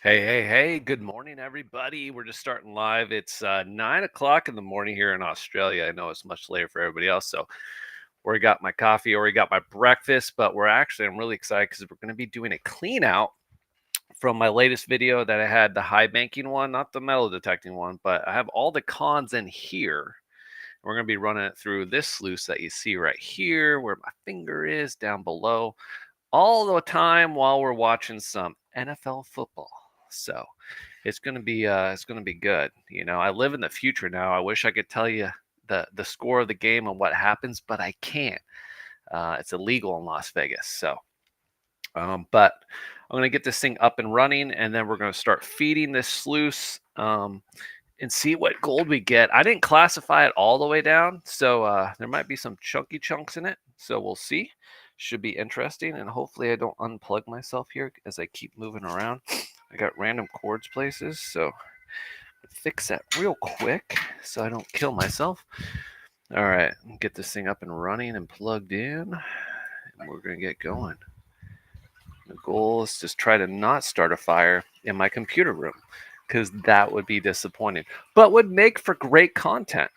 Hey, good morning, everybody. We're just starting live. It's 9 o'clock in the morning here in Australia. I know it's much later for everybody else. So, already got my coffee, already got my breakfast, but I'm really excited because we're going to be doing a clean out from my latest video that I had the high banking one, not the metal detecting one, but I have all the cons in here. We're going to be running it through this sluice that you see right here, where my finger is down below, all the time while we're watching some NFL football. So it's gonna be good. I live in the future now. I wish I could tell you the score of the game and what happens, but I can't. It's illegal in Las Vegas. But I'm gonna get this thing up and running, and then we're gonna start feeding this sluice and see what gold we get. I didn't classify it all the way down, so there might be some chunky chunks in it. So we'll see. Should be interesting, and hopefully I don't unplug myself here as I keep moving around. I got random cords places, so fix that real quick so I don't kill myself. All right, get this thing up and running and plugged in, and we're gonna get going. The goal is just try to not start a fire in my computer room because that would be disappointing, but would make for great content.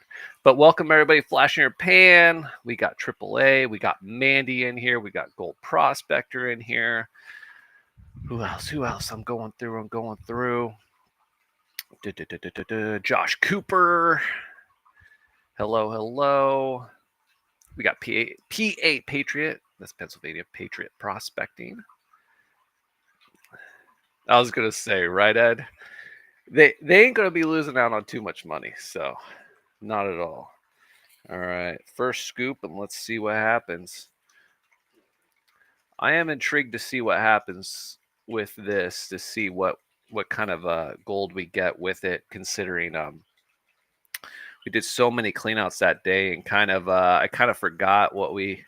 But welcome everybody, Flash in Your Pan. We got AAA, we got Mandy in here, we got Gold Prospector in here. Who else? I'm going through. Josh Cooper. Hello. We got P8 Patriot. That's Pennsylvania Patriot Prospecting. I was gonna say, right, Ed? They ain't gonna be losing out on too much money, so not at all. All right, first scoop, and let's see what happens. I am intrigued to see what happens with this, to see what kind of gold we get with it, considering we did so many cleanouts that day, and I kind of forgot what we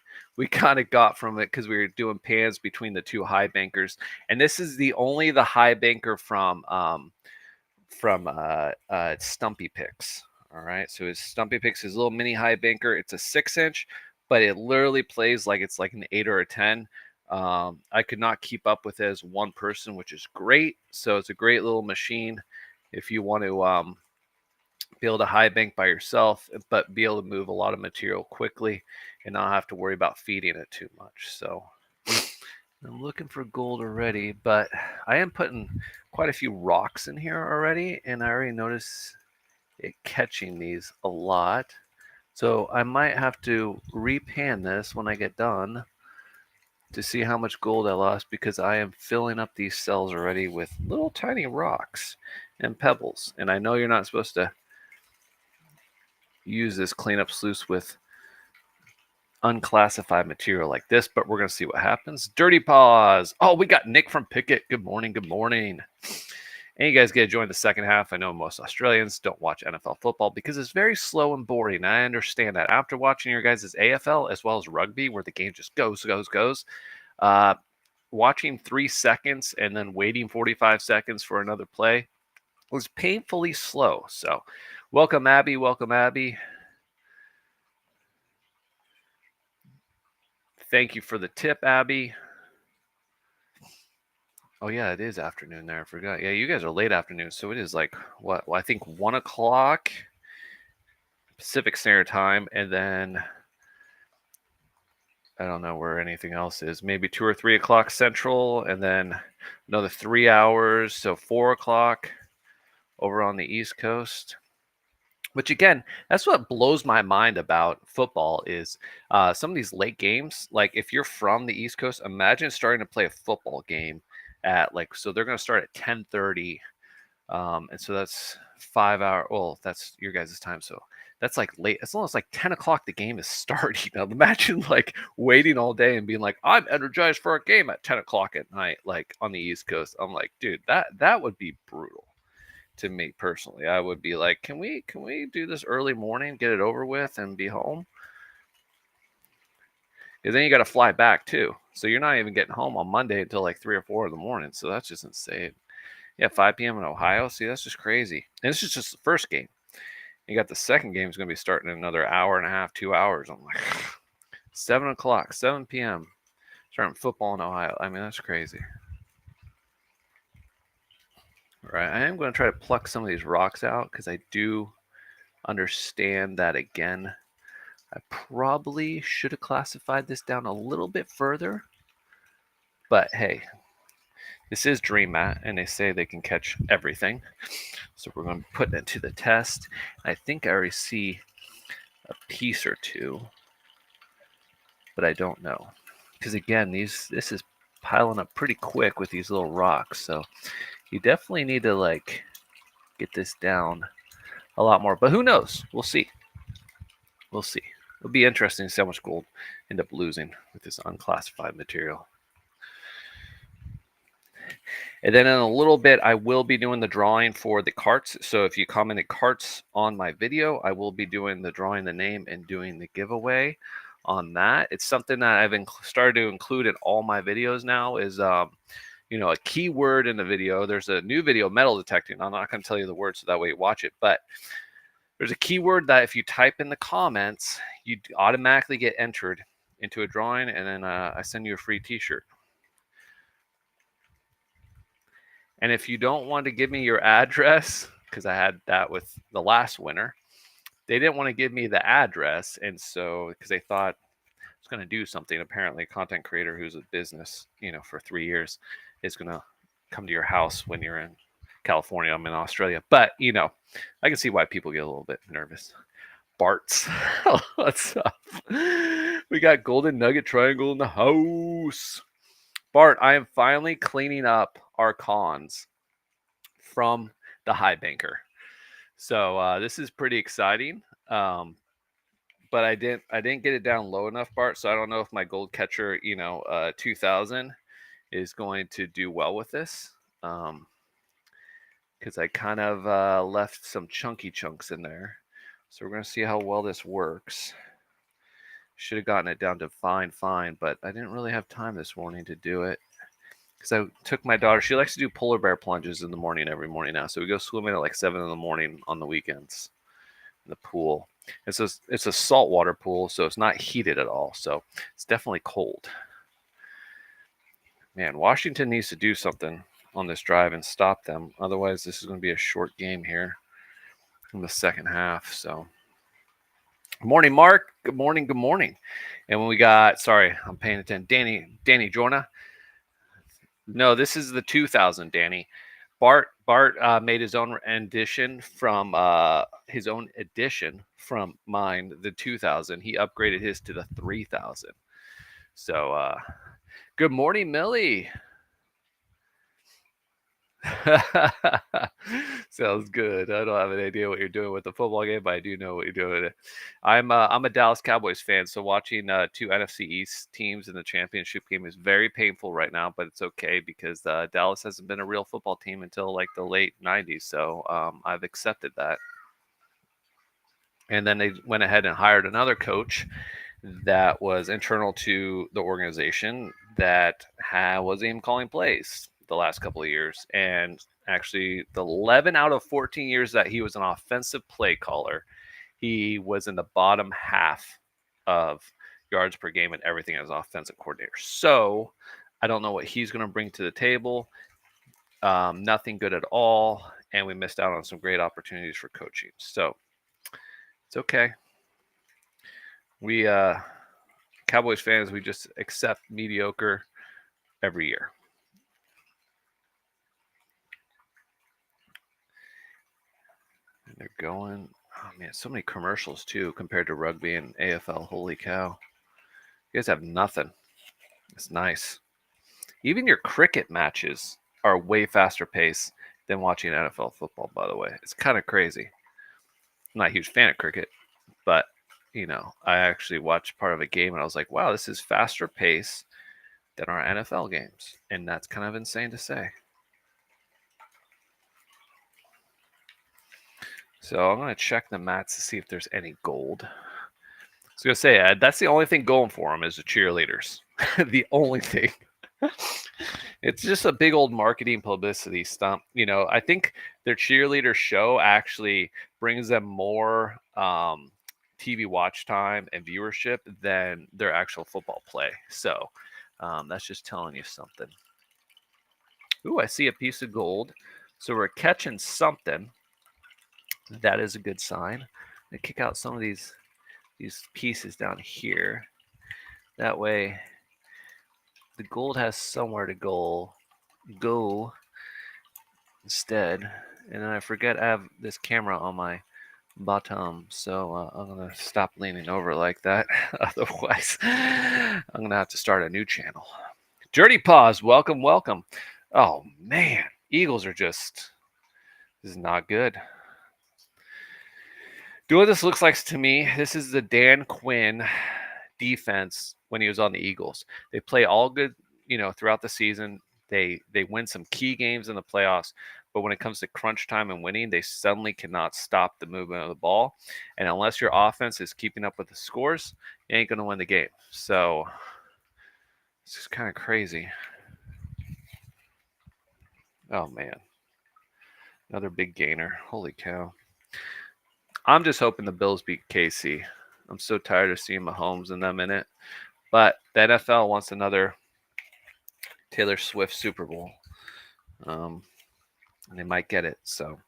kind of got from it because we were doing pans between the two high bankers, and this is the high banker from Stumpy Picks. All right, so his Stumpy Picks, his little mini high banker. It's a 6-inch, but it literally plays like it's like an 8 or a 10. I could not keep up with it as one person, which is great. So it's a great little machine if you want to be able to high bank by yourself, but be able to move a lot of material quickly and not have to worry about feeding it too much. So I'm looking for gold already, but I am putting quite a few rocks in here already, and I already noticed it catching these a lot. So I might have to repan this when I get done to see how much gold I lost, because I am filling up these cells already with little tiny rocks and pebbles. And I know you're not supposed to use this cleanup sluice with unclassified material like this, but we're going to see what happens. Dirty Paws. Oh, we got Nick from Pickett. Good morning. And you guys get to join the second half. I know most Australians don't watch NFL football because it's very slow and boring. I understand that. After watching your guys' AFL as well as rugby, where the game just goes, watching 3 seconds and then waiting 45 seconds for another play was painfully slow. So welcome, Abby. Thank you for the tip, Abby. Oh yeah, it is afternoon there. I forgot. Yeah, you guys are late afternoon, so it is like what? Well, I think 1 o'clock Pacific Standard Time, and then I don't know where anything else is. Maybe 2 or 3 o'clock Central, and then another 3 hours, so 4 o'clock over on the East Coast. Which again, that's what blows my mind about football is some of these late games. Like if you're from the East Coast, imagine starting to play a football game at so they're going to start at 10:30, and so that's 5 hour. Well, that's your guys' time, so that's like late. It's almost like 10 o'clock. The game is starting. Now imagine like waiting all day and being like, I'm energized for a game at 10 o'clock at night, like on the East Coast. I'm like, dude, that would be brutal. To me personally, I would be like, can we do this early morning, get it over with, and be home? Because then you got to fly back too, so you're not even getting home on Monday until like 3 or 4 in the morning. So that's just insane. Yeah, 5 p.m. in Ohio. See, that's just crazy. And this is just the first game. You got the second game is going to be starting in another hour and a half, 2 hours. I'm like, 7 o'clock, 7 p.m. starting football in Ohio. I mean, that's crazy. All right, I am going to try to pluck some of these rocks out because I do understand that, again, I probably should have classified this down a little bit further. But hey, this is Dream Mat, and they say they can catch everything. So we're going to put it to the test. I think I already see a piece or two, but I don't know. Because again, this is piling up pretty quick with these little rocks. So you definitely need to like get this down a lot more. But who knows? We'll see. We'll see. It'll be interesting to see how much gold I end up losing with this unclassified material. And then in a little bit, I will be doing the drawing for the carts. So if you commented carts on my video, I will be doing the drawing the name and doing the giveaway on that. It's something that I've started to include in all my videos now is, you know, a keyword in the video. There's a new video, metal detecting. I'm not going to tell you the word so that way you watch it. But there's a keyword that if you type in the comments, you automatically get entered into a drawing. And then I send you a free t-shirt. And if you don't want to give me your address, because I had that with the last winner, they didn't want to give me the address. And so, because they thought I was going to do something, apparently a content creator who's a business, you know, for 3 years is going to come to your house when you're in California. I'm in Australia. But, you know, I can see why people get a little bit nervous. Bart's. What's up? We got Golden Nugget Triangle in the house. Bart, I am finally cleaning up our cons from the highbanker. So this is pretty exciting. But I didn't get it down low enough, Bart. So I don't know if my gold catcher, 2000 is going to do well with this. Because I kind of left some chunky chunks in there. So we're going to see how well this works. Should have gotten it down to fine, but I didn't really have time this morning to do it. Because I took my daughter, she likes to do polar bear plunges in the morning every morning now. So we go swimming at like 7 in the morning on the weekends in the pool. It's a saltwater pool, so it's not heated at all. So it's definitely cold. Man, Washington needs to do something on this drive and stop them. Otherwise, this is going to be a short game here in the second half. So good morning, Mark. Good morning. And when we got, sorry, I'm paying attention. Danny Jorna. No, this is the 2000, Danny. Bart made his own edition from mine, the 2000. He upgraded his to the 3000. So good morning, Millie. Sounds good. I don't have an idea what you're doing with the football game, but I do know what you're doing with it. I'm a Dallas Cowboys fan, so watching two NFC East teams in the championship game is very painful right now, but it's okay because Dallas hasn't been a real football team until like the late 90s, so I've accepted that. And then they went ahead and hired another coach that was internal to the organization that wasn't even calling plays the last couple of years. And actually, the 11 out of 14 years that he was an offensive play caller, he was in the bottom half of yards per game and everything as an offensive coordinator. So I don't know what he's going to bring to the table. Nothing good at all. And we missed out on some great opportunities for coaching. So it's okay. We Cowboys fans, we just accept mediocre every year. And they're going, oh man, so many commercials too compared to rugby and AFL. Holy cow. You guys have nothing. It's nice. Even your cricket matches are way faster pace than watching NFL football, by the way. It's kind of crazy. I'm not a huge fan of cricket, but I actually watched part of a game and I was like, wow, this is faster pace than our NFL games. And that's kind of insane to say. So I'm going to check the mats to see if there's any gold. I was going to say, that's the only thing going for them is the cheerleaders. The only thing. It's just a big old marketing publicity stunt. I think their cheerleader show actually brings them more TV watch time and viewership than their actual football play. So that's just telling you something. Ooh, I see a piece of gold So we're catching something. That is a good sign. I kick out some of these pieces down here. That way the gold has somewhere to go instead. And then I forget I have this camera on my bottom, so I'm gonna stop leaning over like that. Otherwise, I'm gonna have to start a new channel. Dirty Paws, welcome, welcome. Oh man, Eagles are just, this is not good. Do what this looks like to me. This is the Dan Quinn defense when he was on the Eagles. They play all good, throughout the season. They win some key games in the playoffs, but when it comes to crunch time and winning, they suddenly cannot stop the movement of the ball. And unless your offense is keeping up with the scores, you ain't gonna win the game. So it's just kind of crazy. Oh man, another big gainer. Holy cow. I'm just hoping the Bills beat KC. I'm so tired of seeing Mahomes and them in it. But the NFL wants another Taylor Swift Super Bowl. And they might get it. So,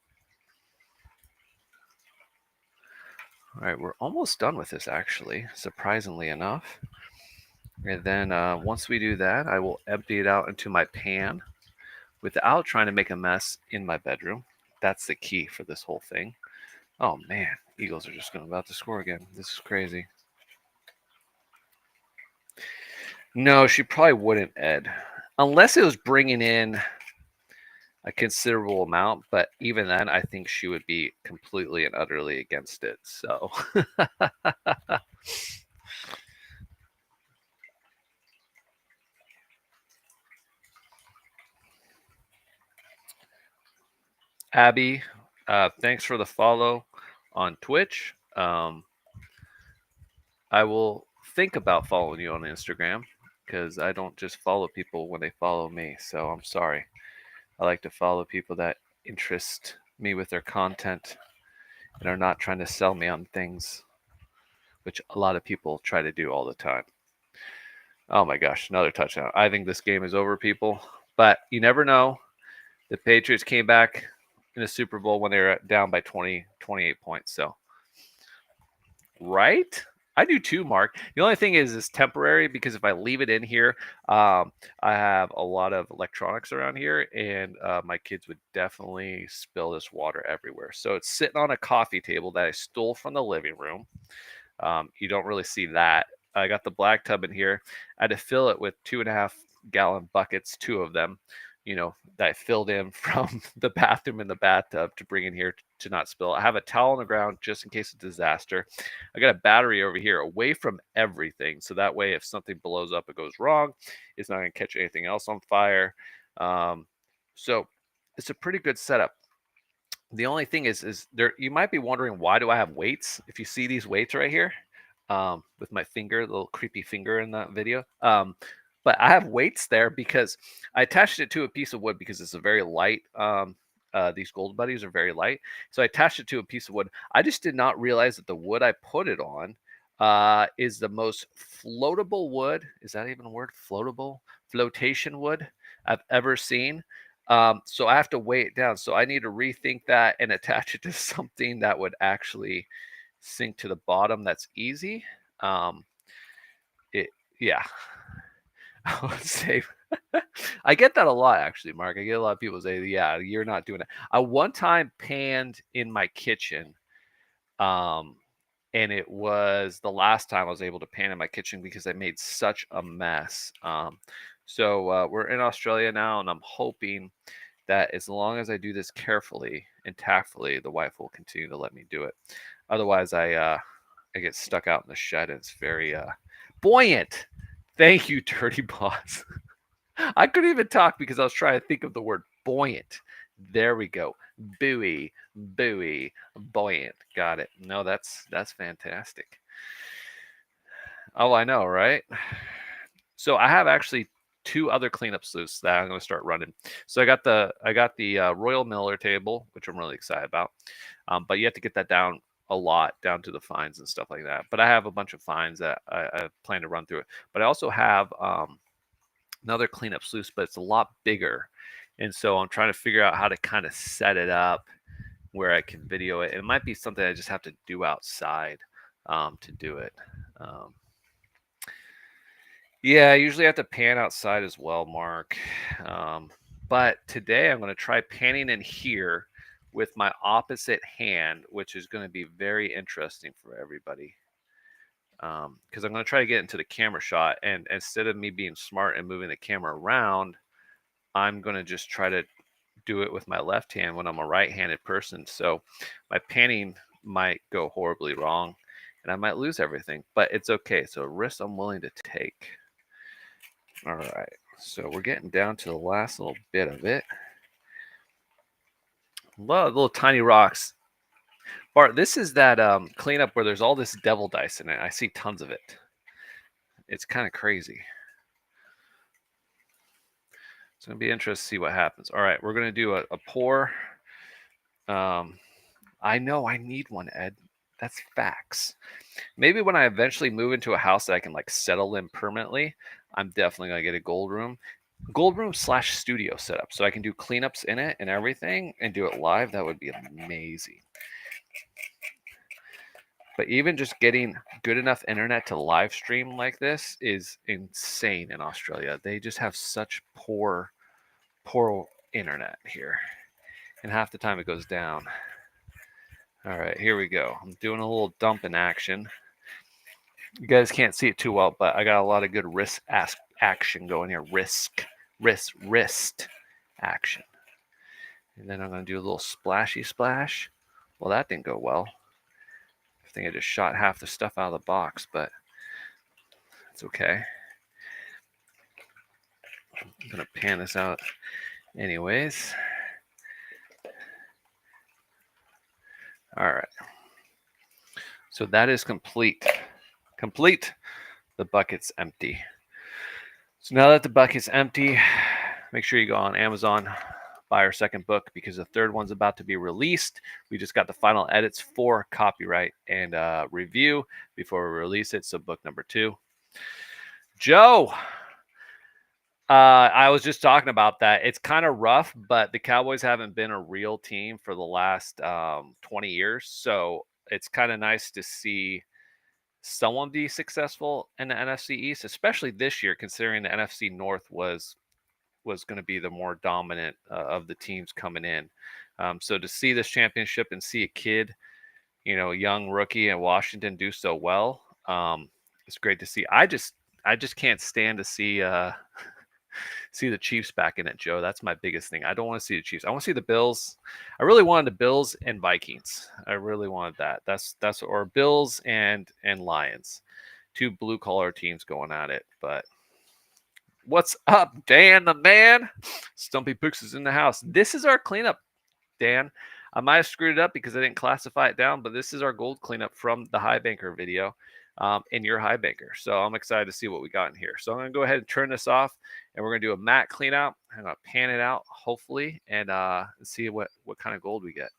all right, we're almost done with this, actually, surprisingly enough. And then once we do that, I will empty it out into my pan without trying to make a mess in my bedroom. That's the key for this whole thing. Oh, man, Eagles are just about to score again. This is crazy. No, she probably wouldn't, Ed. Unless it was bringing in a considerable amount, but even then, I think she would be completely and utterly against it. So, Abby, thanks for the follow on Twitch. I will think about following you on Instagram because I don't just follow people when they follow me. So I'm sorry. I like to follow people that interest me with their content and are not trying to sell me on things, which a lot of people try to do all the time. Oh my gosh, another touchdown. I think this game is over, people. But you never know. The Patriots came back in a Super Bowl when they were down by 28 points. So, right? I do too, Mark. The only thing is temporary because if I leave it in here, I have a lot of electronics around here, and my kids would definitely spill this water everywhere. So it's sitting on a coffee table that I stole from the living room. You don't really see that. I got the black tub in here. I had to fill it with 2.5 gallon buckets, two of them, that I filled in from the bathroom and the bathtub to bring in here to not spill. I have a towel on the ground just in case of disaster. I got a battery over here away from everything. So that way, if something blows up, it goes wrong. It's not going to catch anything else on fire. So it's a pretty good setup. The only thing is there, you might be wondering, why do I have weights? If you see these weights right here, with my finger, the little creepy finger in that video. But I have weights there because I attached it to a piece of wood because it's a very light. These gold buddies are very light. So I attached it to a piece of wood. I just did not realize that the wood I put it on is the most floatable wood. Is that even a word? Floatable? Flotation wood I've ever seen. So I have to weigh it down. So I need to rethink that and attach it to something that would actually sink to the bottom. That's easy. Yeah. I would say I get that a lot, actually, Mark. I get a lot of people say, "Yeah, you're not doing it." I one time panned in my kitchen, um, and it was the last time I was able to pan in my kitchen because I made such a mess. So we're in Australia now, and I'm hoping that as long as I do this carefully and tactfully, the wife will continue to let me do it. Otherwise, I get stuck out in the shed, and it's very buoyant. Thank you, Dirty Boss. I couldn't even talk because I was trying to think of the word buoyant. There we go. Buoy, buoyant. Got it. No, that's fantastic. Oh, I know, right? So I have actually two other cleanup sleuths that I'm going to start running. So I got the Royal Miller table, which I'm really excited about. But you have to get that down a lot, down to the fines and stuff like that. But I have a bunch of fines that I plan to run through it. But I also have another cleanup sluice, but it's a lot bigger. And so I'm trying to figure out how to kind of set it up where I can video it. It might be something I just have to do outside to do it. Um, yeah, I usually have to pan outside as well, Mark. But today I'm going to try panning in here with my opposite hand, which is going to be very interesting for everybody. Because I'm going to try to get into the camera shot, and instead of me being smart and moving the camera around, I'm going to just try to do it with my left hand when I'm a right-handed person. So my panning might go horribly wrong, and I might lose everything, but it's okay. It's a risk I'm willing to take. All right, so we're getting down to the last little bit of it. A lot of little tiny rocks. Bart, this is that cleanup where there's all this devil dice in it. I see tons of it. It's kind of crazy. It's going to be interesting to see what happens. All right, we're going to do a pour. I know I need one, Ed. That's facts. Maybe when I eventually move into a house that I can like settle in permanently, I'm definitely going to get a gold room. Gold room / studio setup. So I can do cleanups in it and everything and do it live. That would be amazing. But even just getting good enough internet to live stream like this is insane in Australia. They just have such poor internet here. And half the time it goes down. All right, here we go. I'm doing a little dump in action. You guys can't see it too well, but I got a lot of good wrist action going here. Wrist action. And then I'm going to do a little splashy splash. Well, that didn't go well. I think I just shot half the stuff out of the box, but it's okay. I'm going to pan this out anyways. All right. So that is complete. The bucket's empty. So now that the bucket's empty, make sure you go on Amazon, buy our second book because the third one's about to be released. We just got the final edits for copyright and review before we release it. So book number 2. Joe, I was just talking about that. It's kind of rough, but the Cowboys haven't been a real team for the last 20 years. So it's kind of nice to see someone be successful in the NFC East, especially this year, considering the NFC North was going to be the more dominant of the teams coming in. So to see this championship and see a kid, young rookie in Washington do so well, it's great to see. I just can't stand to see see the Chiefs back in it, Joe. That's my biggest thing. I don't want to see the Chiefs. I want to see the Bills. I really wanted the Bills and Vikings. I really wanted that. That's or Bills and Lions. 2 blue collar teams going at it. But what's up, Dan the man? Stumpy Pooks is in the house. This is our cleanup, Dan. I might have screwed it up because I didn't classify it down, but this is our gold cleanup from the highbanker video. In your highbanker. So I'm excited to see what we got in here. So I'm going to go ahead and turn this off, and we're going to do a matte clean out. I'm going to pan it out, hopefully, and see what kind of gold we get.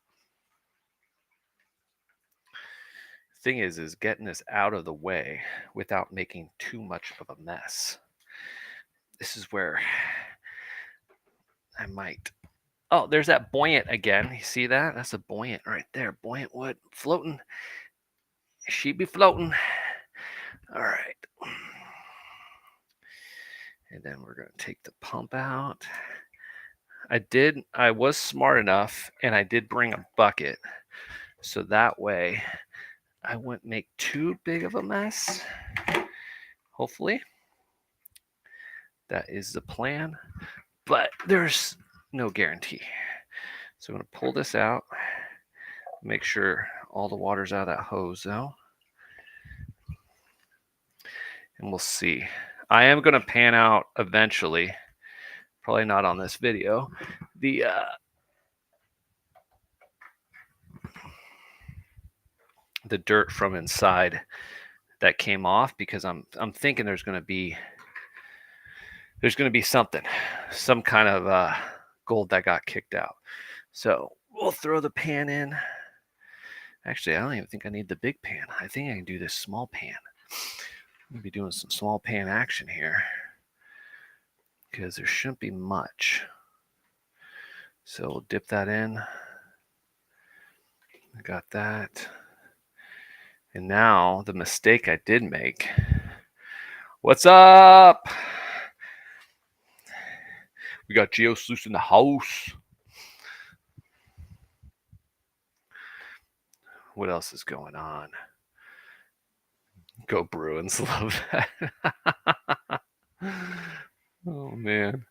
Thing is getting this out of the way without making too much of a mess. This is where I might. Oh, there's that buoyant again. You see that? That's a buoyant right there. Buoyant wood floating. She be floating. All right. And then we're going to take the pump out. I was smart enough, and I did bring a bucket. So that way I wouldn't make too big of a mess. Hopefully. That is the plan. But there's no guarantee. So I'm going to pull this out. Make sure all the water's out of that hose, though. And we'll see. I am going to pan out eventually. Probably not on this video. The dirt from inside that came off, because I'm thinking there's going to be something, some kind of gold that got kicked out. So we'll throw the pan in. Actually, I don't even think I need the big pan. I think I can do this small pan. I'm going to be doing some small pan action here because there shouldn't be much. So we'll dip that in. I got that. And now the mistake I did make. What's up? We got Sluice in the house. What else is going on? Go Bruins. Love that. Oh, man.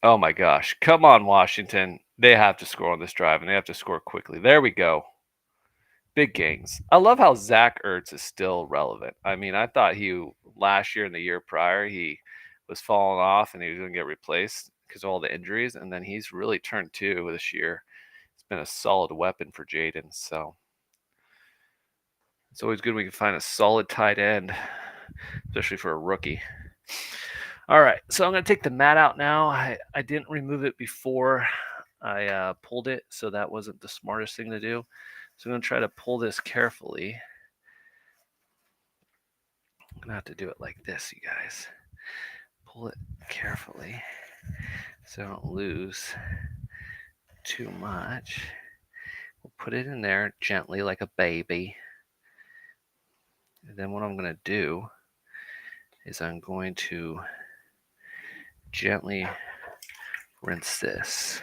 Oh, my gosh. Come on, Washington. They have to score on this drive, and they have to score quickly. There we go. Big gains. I love how Zach Ertz is still relevant. I mean, I thought last year and the year prior, he was falling off and he was going to get replaced because of all the injuries. And then he's really turned to this year. It's been a solid weapon for Jaden. So it's always good when we can find a solid tight end, especially for a rookie. All right, so I'm going to take the mat out now. I didn't remove it before I pulled it, so that wasn't the smartest thing to do. So I'm going to try to pull this carefully. I'm going to have to do it like this, you guys. Pull it carefully so I don't lose too much. We'll put it in there gently like a baby. And then what I'm going to do is I'm going to gently rinse this,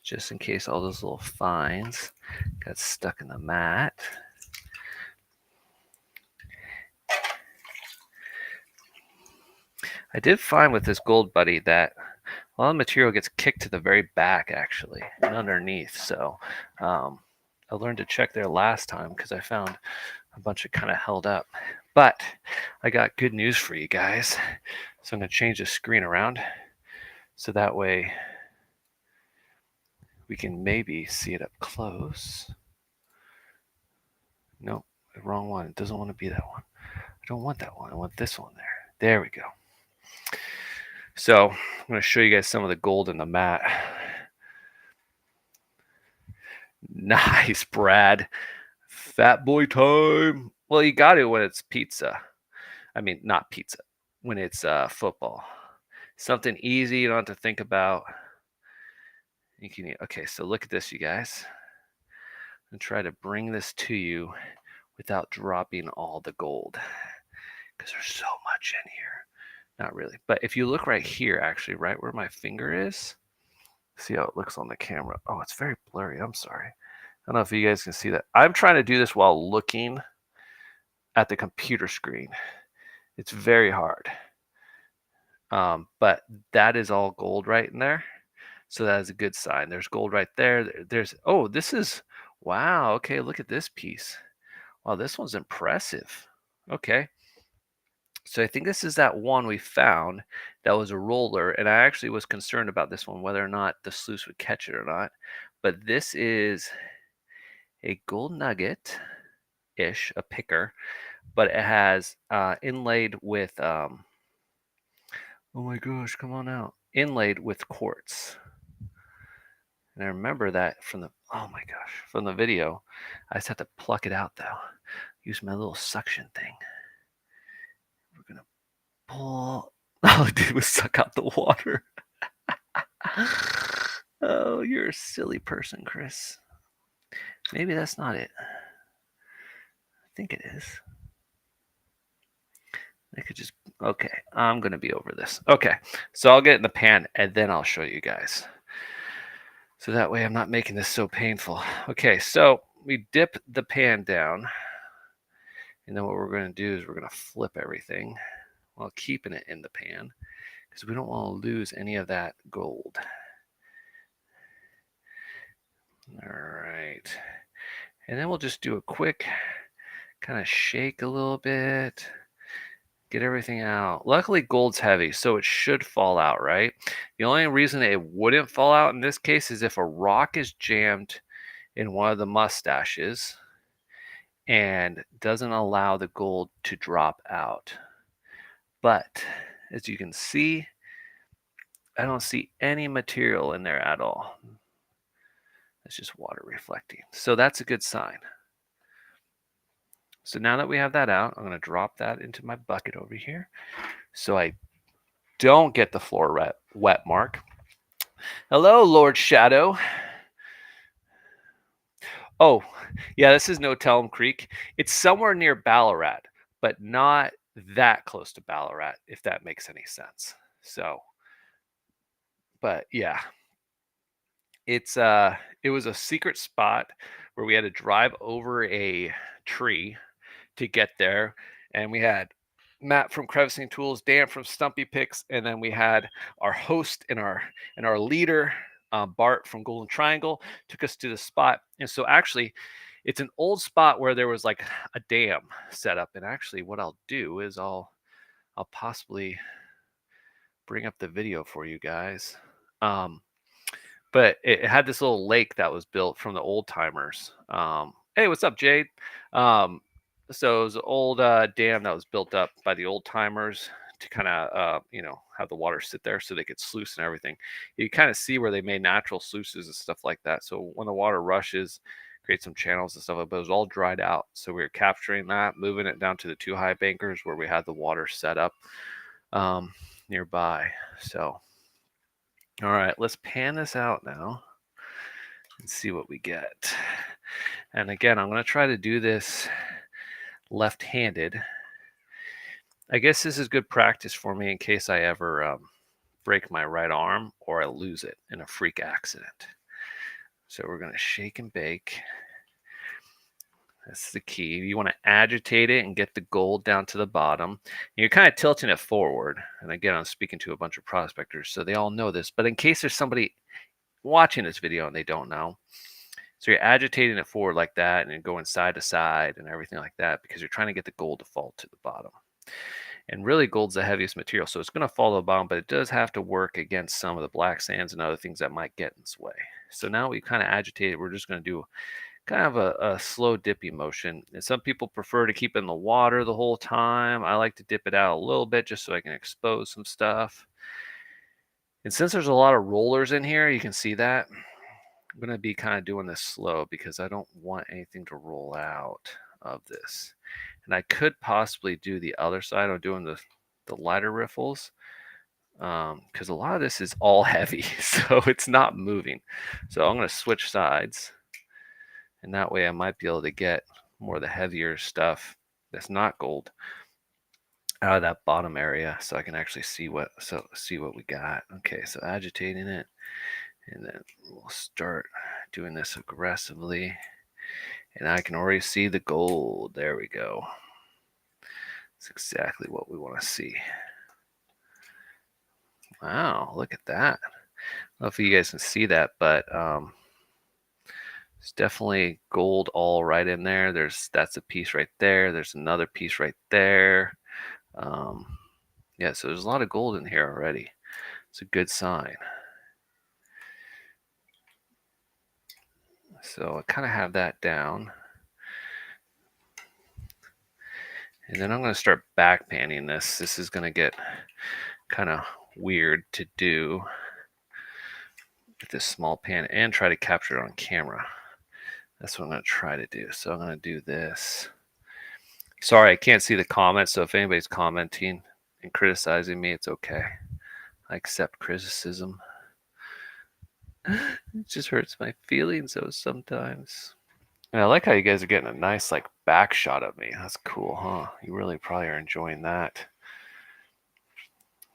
just in case all those little fines got stuck in the mat. I did find with this Gold Buddy that a lot of material gets kicked to the very back, actually, and underneath. So I learned to check there last time because I found a bunch of kind of held up. But I got good news for you guys. So I'm going to change the screen around so that way we can maybe see it up close. Nope, the wrong one. It doesn't want to be that one. I don't want that one. I want this one there. There we go. So I'm going to show you guys some of the gold in the mat. Nice, Brad. Fat boy time. Well, you got to when it's pizza. I mean, not pizza. When it's football. Something easy you don't have to think about. You can eat. Okay, so look at this, you guys. And try to bring this to you without dropping all the gold. Because there's so much in here. Not really. But if you look right here, actually, right where my finger is, see how it looks on the camera. Oh, it's very blurry. I'm sorry. I don't know if you guys can see that. I'm trying to do this while looking at the computer screen. It's very hard. But that is all gold right in there. So that is a good sign. There's gold right there. Oh, this is, wow. Okay, look at this piece. Wow, this one's impressive. Okay. So I think this is that one we found that was a roller, and I actually was concerned about this one, whether or not the sluice would catch it or not. But this is a gold nugget-ish, a picker, but it has inlaid with, oh my gosh, come on out, inlaid with quartz. And I remember that from the video. I just have to pluck it out though. Use my little suction thing. We're gonna pull. All it did was suck out the water. Oh, you're a silly person, Chris. Maybe that's not it. I think it is. I could just, okay, I'm going to be over this. Okay, so I'll get it in the pan and then I'll show you guys. So that way I'm not making this so painful. Okay, so we dip the pan down. And then what we're going to do is we're going to flip everything while keeping it in the pan because we don't want to lose any of that gold. All right. And then we'll just do a quick kind of shake a little bit. Get everything out. Luckily, gold's heavy, so it should fall out, right? The only reason it wouldn't fall out in this case is if a rock is jammed in one of the mustaches and doesn't allow the gold to drop out. But as you can see, I don't see any material in there at all. It's just water reflecting. So that's a good sign. So now that we have that out, I'm going to drop that into my bucket over here so I don't get the floor wet mark. Hello, Lord Shadow. Oh, yeah, this is No Tell'em Creek. It's somewhere near Ballarat, but not that close to Ballarat, if that makes any sense. So, but yeah, it's it was a secret spot where we had to drive over a tree to get there, and we had Matt from Crevicing Tools, Dan from Stumpy Picks, and then we had our host and our leader, Bart from Golden Triangle, took us to the spot. And so actually, it's an old spot where there was like a dam set up. And actually, what I'll do is I'll possibly bring up the video for you guys. But it had this little lake that was built from the old timers. Hey, what's up, Jade? Um, so it was an old dam that was built up by the old timers to kind of, have the water sit there so they could sluice and everything. You kind of see where they made natural sluices and stuff like that. So when the water rushes, create some channels and stuff, but it was all dried out. So we were capturing that, moving it down to the two high bankers where we had the water set up nearby. So. All right, let's pan this out now and see what we get. And again, I'm going to try to do this left-handed. I guess this is good practice for me in case I ever break my right arm or I lose it in a freak accident. So we're going to shake and bake. That's the key. You want to agitate it and get the gold down to the bottom. You're kind of tilting it forward. And again, I'm speaking to a bunch of prospectors, so they all know this. But in case there's somebody watching this video and they don't know, so you're agitating it forward like that and you're going side to side and everything like that because you're trying to get the gold to fall to the bottom. And really, gold's the heaviest material, so it's going to fall to the bottom, but it does have to work against some of the black sands and other things that might get in its way. So now we kind of agitated. We're just going to do kind of a slow dippy motion. And some people prefer to keep it in the water the whole time. I like to dip it out a little bit just so I can expose some stuff. And since there's a lot of rollers in here, you can see that. I'm going to be kind of doing this slow because I don't want anything to roll out of this. And I could possibly do the other side. I'm doing the lighter riffles because a lot of this is all heavy, so it's not moving. So I'm going to switch sides. And that way I might be able to get more of the heavier stuff that's not gold out of that bottom area so I can actually see what we got. Okay, so agitating it, and then we'll start doing this aggressively. And I can already see the gold. There we go. It's exactly what we want to see. Wow, look at that. I don't know if you guys can see that, but it's definitely gold all right in there. That's a piece right there. There's another piece right there. Yeah, so there's a lot of gold in here already. It's a good sign. So I kind of have that down. And then I'm going to start back panning this. This is going to get kind of weird to do with this small pan and try to capture it on camera. That's what I'm going to try to do. So I'm going to do this. Sorry, I can't see the comments, so if anybody's commenting and criticizing me, it's okay. I accept criticism. It just hurts my feelings though sometimes. And I like how you guys are getting a nice like back shot of me. That's cool, huh? You really probably are enjoying that.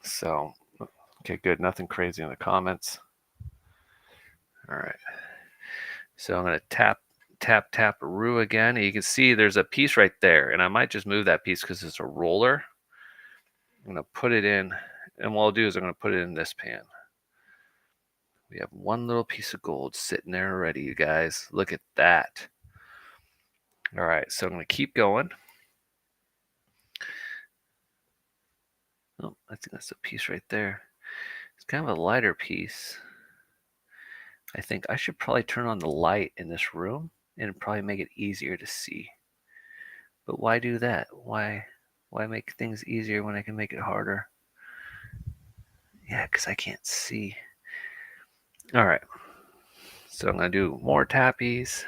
So, okay, good. Nothing crazy in the comments. All right. So I'm going to tap Roo again. And you can see there's a piece right there. And I might just move that piece because it's a roller. I'm going to put it in. And what I'll do is I'm going to put it in this pan. We have one little piece of gold sitting there already, you guys. Look at that. All right, so I'm going to keep going. Oh, I think that's a piece right there. It's kind of a lighter piece. I think I should probably turn on the light in this room and probably make it easier to see. But why do that? Why make things easier when I can make it harder? Yeah, because I can't see. All right, so I'm going to do more tappies.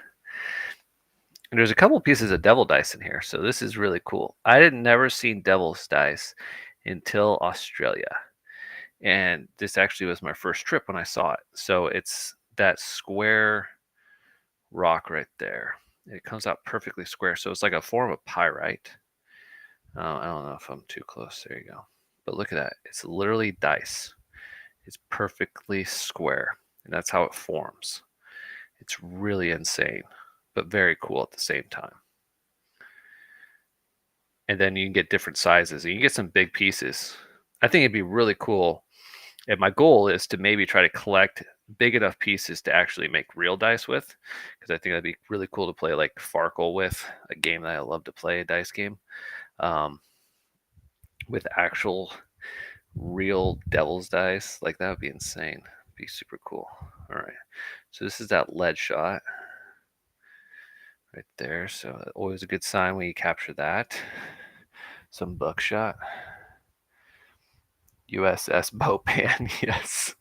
And there's a couple pieces of devil dice in here, so this is really cool. I had never seen devil's dice until Australia. And this actually was my first trip when I saw it. So it's that square rock right there. It comes out perfectly square. So it's like a form of pyrite. I don't know if I'm too close. There you go. But look at that. It's literally dice. It's perfectly square. And that's how it forms. It's really insane, but very cool at the same time. And then you can get different sizes. And you can get some big pieces. I think it'd be really cool. And my goal is to maybe try to collect big enough pieces to actually make real dice with, because I think that'd be really cool to play like Farkle with, a game that I love to play, a dice game, um, with actual real devil's dice. Like that would be insane. It'd be super cool. All right. So this is that lead shot right there. So always a good sign when you capture that. Some buckshot. USS Bopan, yes.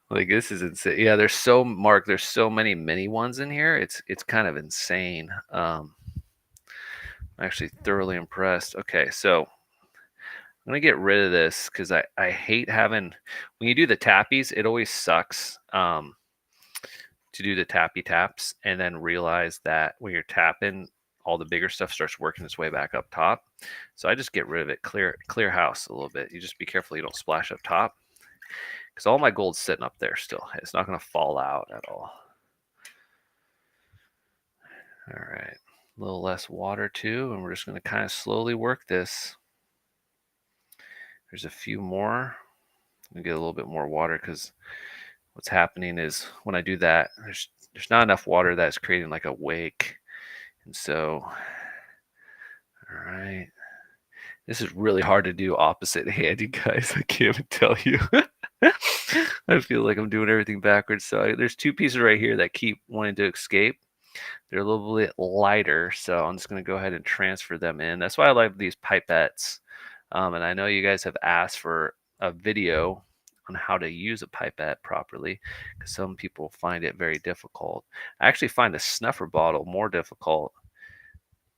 Like this is insane. Yeah, there's so many mini ones in here. It's kind of insane. I'm actually thoroughly impressed. Okay, so I'm gonna get rid of this because I hate having when you do the tappies, it always sucks to do the tappy taps and then realize that when you're tapping, all the bigger stuff starts working its way back up top. So I just get rid of it, clear house a little bit. You just be careful you don't splash up top because all my gold's sitting up there still. It's not gonna fall out at all. All right, a little less water too, and we're just gonna kind of slowly work this. There's a few more. I'm gonna get a little bit more water because what's happening is when I do that, there's not enough water that's creating like a wake. And so, all right, this is really hard to do opposite hand, you guys. I can't even tell you. I feel like I'm doing everything backwards. So there's two pieces right here that keep wanting to escape. They're a little bit lighter, so I'm just going to go ahead and transfer them in. That's why I like these pipettes. And I know you guys have asked for a video on how to use a pipette properly because some people find it very difficult. I actually find a snuffer bottle more difficult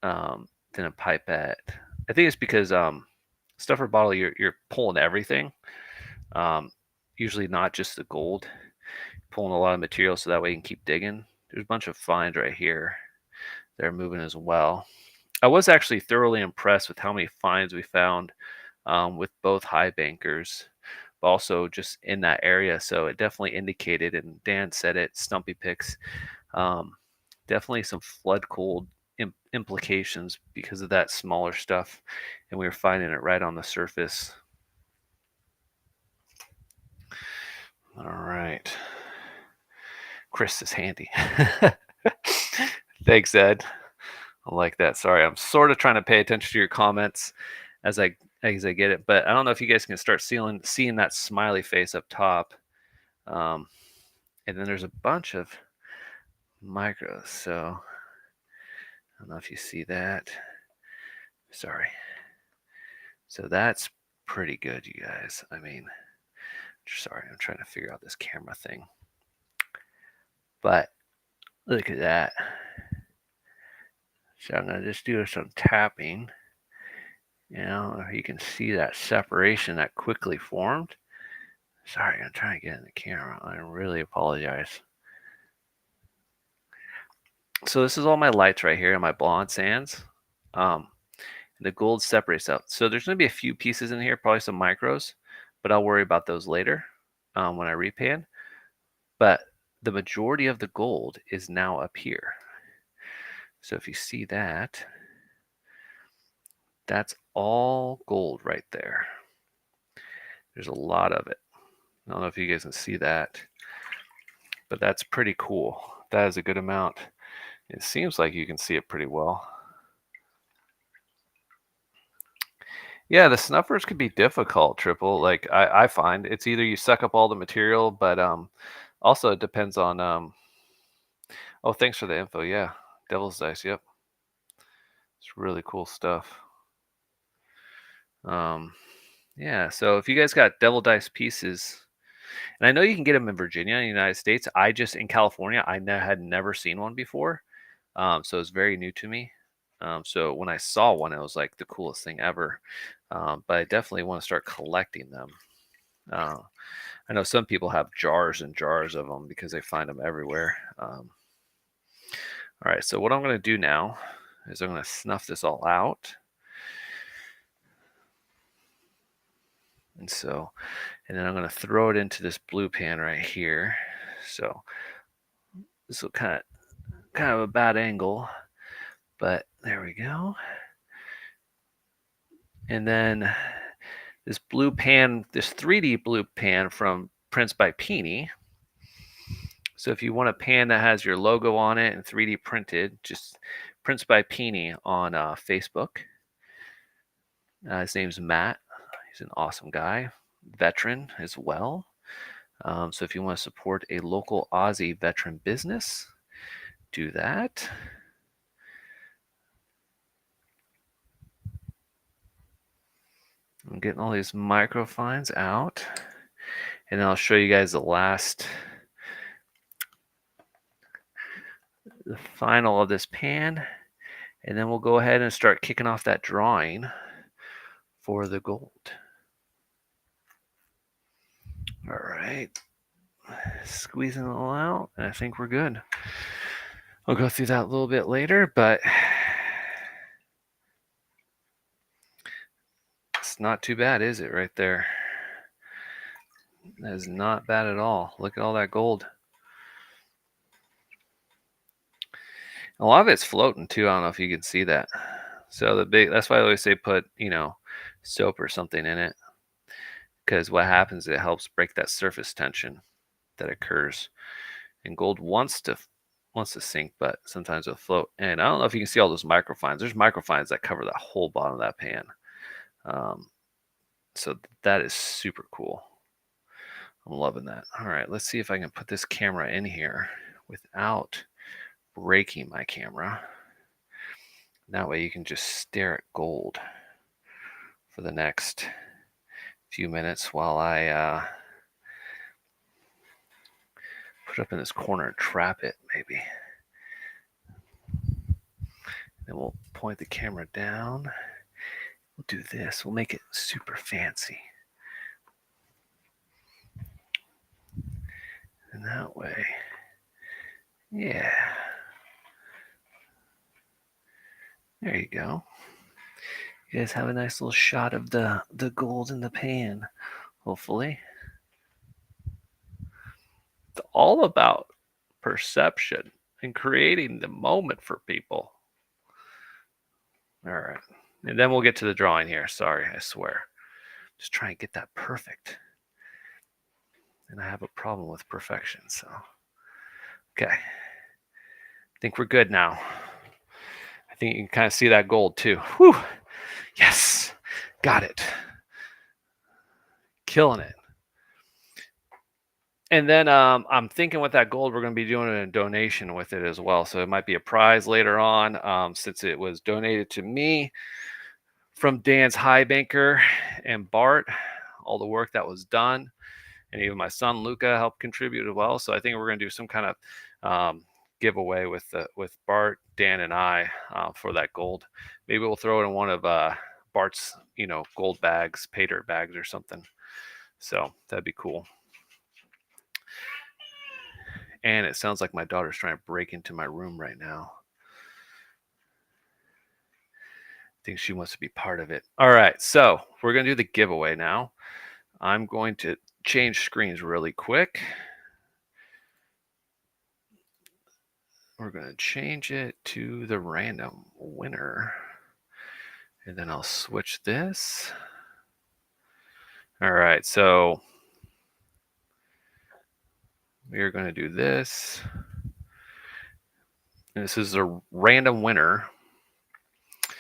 than a pipette. I think it's because snuffer bottle you're pulling everything, usually not just the gold, pulling a lot of material so that way you can keep digging. There's a bunch of finds right here. They're moving as well. I was actually thoroughly impressed with how many finds we found with both highbankers, but also just in that area. So it definitely indicated, and Dan said it, Stumpy Picks, definitely some flood cold implications because of that smaller stuff. And we were finding it right on the surface. All right. Chris is handy. Thanks, Ed. I like that. Sorry, I'm sort of trying to pay attention to your comments as I get it, but I don't know if you guys can start seeing that smiley face up top. And then there's a bunch of micros. So I don't know if you see that. Sorry. So that's pretty good, you guys. I mean, sorry, I'm trying to figure out this camera thing. But look at that. So I'm going to just do some tapping. You know, you can see that separation that quickly formed. Sorry, I'm trying to get in the camera. I really apologize. So this is all my lights right here and my blonde sands. The gold separates out. So there's going to be a few pieces in here, probably some micros, but I'll worry about those later when I repan. But the majority of the gold is now up here. So if you see that, that's all gold right there. There's a lot of it. I don't know if you guys can see that, but that's pretty cool. That is a good amount. It seems like you can see it pretty well. Yeah, the snuffers could be difficult, Triple. Like I find it's either you suck up all the material, but also it depends on oh, thanks for the info. Yeah, Devil's Dice. Yep, it's really cool stuff. Yeah, so if you guys got Devil Dice pieces, and I know you can get them in Virginia, in the United States. In California, I had never seen one before, so it's very new to me. So when I saw one, it was like the coolest thing ever. But I definitely want to start collecting them. Uh, I know some people have jars and jars of them because they find them everywhere. All right, so what I'm going to do now is I'm going to snuff this all out. And then I'm going to throw it into this blue pan right here. So this will kind of a bad angle, but there we go. And then this blue pan, this 3D blue pan from Prints by Peony. So if you want a pan that has your logo on it and 3D printed, just Prints by Peony on Facebook. His name's Matt. He's an awesome guy, veteran as well. So if you want to support a local Aussie veteran business, do that. I'm getting all these microfines out, and then I'll show you guys the final of this pan, and then we'll go ahead and start kicking off that drawing for the gold. All right, squeezing it all out, and I think we're good. I'll go through that a little bit later, but it's not too bad, is it, right there? That is not bad at all. Look at all that gold. A lot of it's floating too. I don't know if you can see that. So that's why I always say put, soap or something in it. Because what happens, it helps break that surface tension that occurs. And gold wants to sink, but sometimes it'll float. And I don't know if you can see all those microfines. There's microfines that cover that whole bottom of that pan. So that is super cool. I'm loving that. All right, let's see if I can put this camera in here without breaking my camera. That way you can just stare at gold for the next few minutes while I put it up in this corner and trap it, maybe. Then we'll point the camera down. We'll do this. We'll make it super fancy. And that way, yeah. There you go. You guys have a nice little shot of the gold in the pan, hopefully. It's all about perception and creating the moment for people. All right. And then we'll get to the drawing here. Sorry, I swear. Just try and get that perfect. And I have a problem with perfection, so. Okay. I think we're good now. I think you can kind of see that gold too. Whew. Yes. Got it. Killing it. And then I'm thinking with that gold, we're going to be doing a donation with it as well. So it might be a prize later on, since it was donated to me from Dan's highbanker and Bart, all the work that was done. And even my son Luca helped contribute as well. So I think we're going to do some kind of giveaway with Bart, Dan, and I for that gold. Maybe we'll throw it in one of Bart's, gold bags, paydirt bags or something. So that'd be cool. And it sounds like my daughter's trying to break into my room right now. I think she wants to be part of it. All right, so we're going to do the giveaway now. I'm going to change screens really quick. We're going to change it to the random winner. And then I'll switch this. All right, so we're going to do this. And this is a random winner. I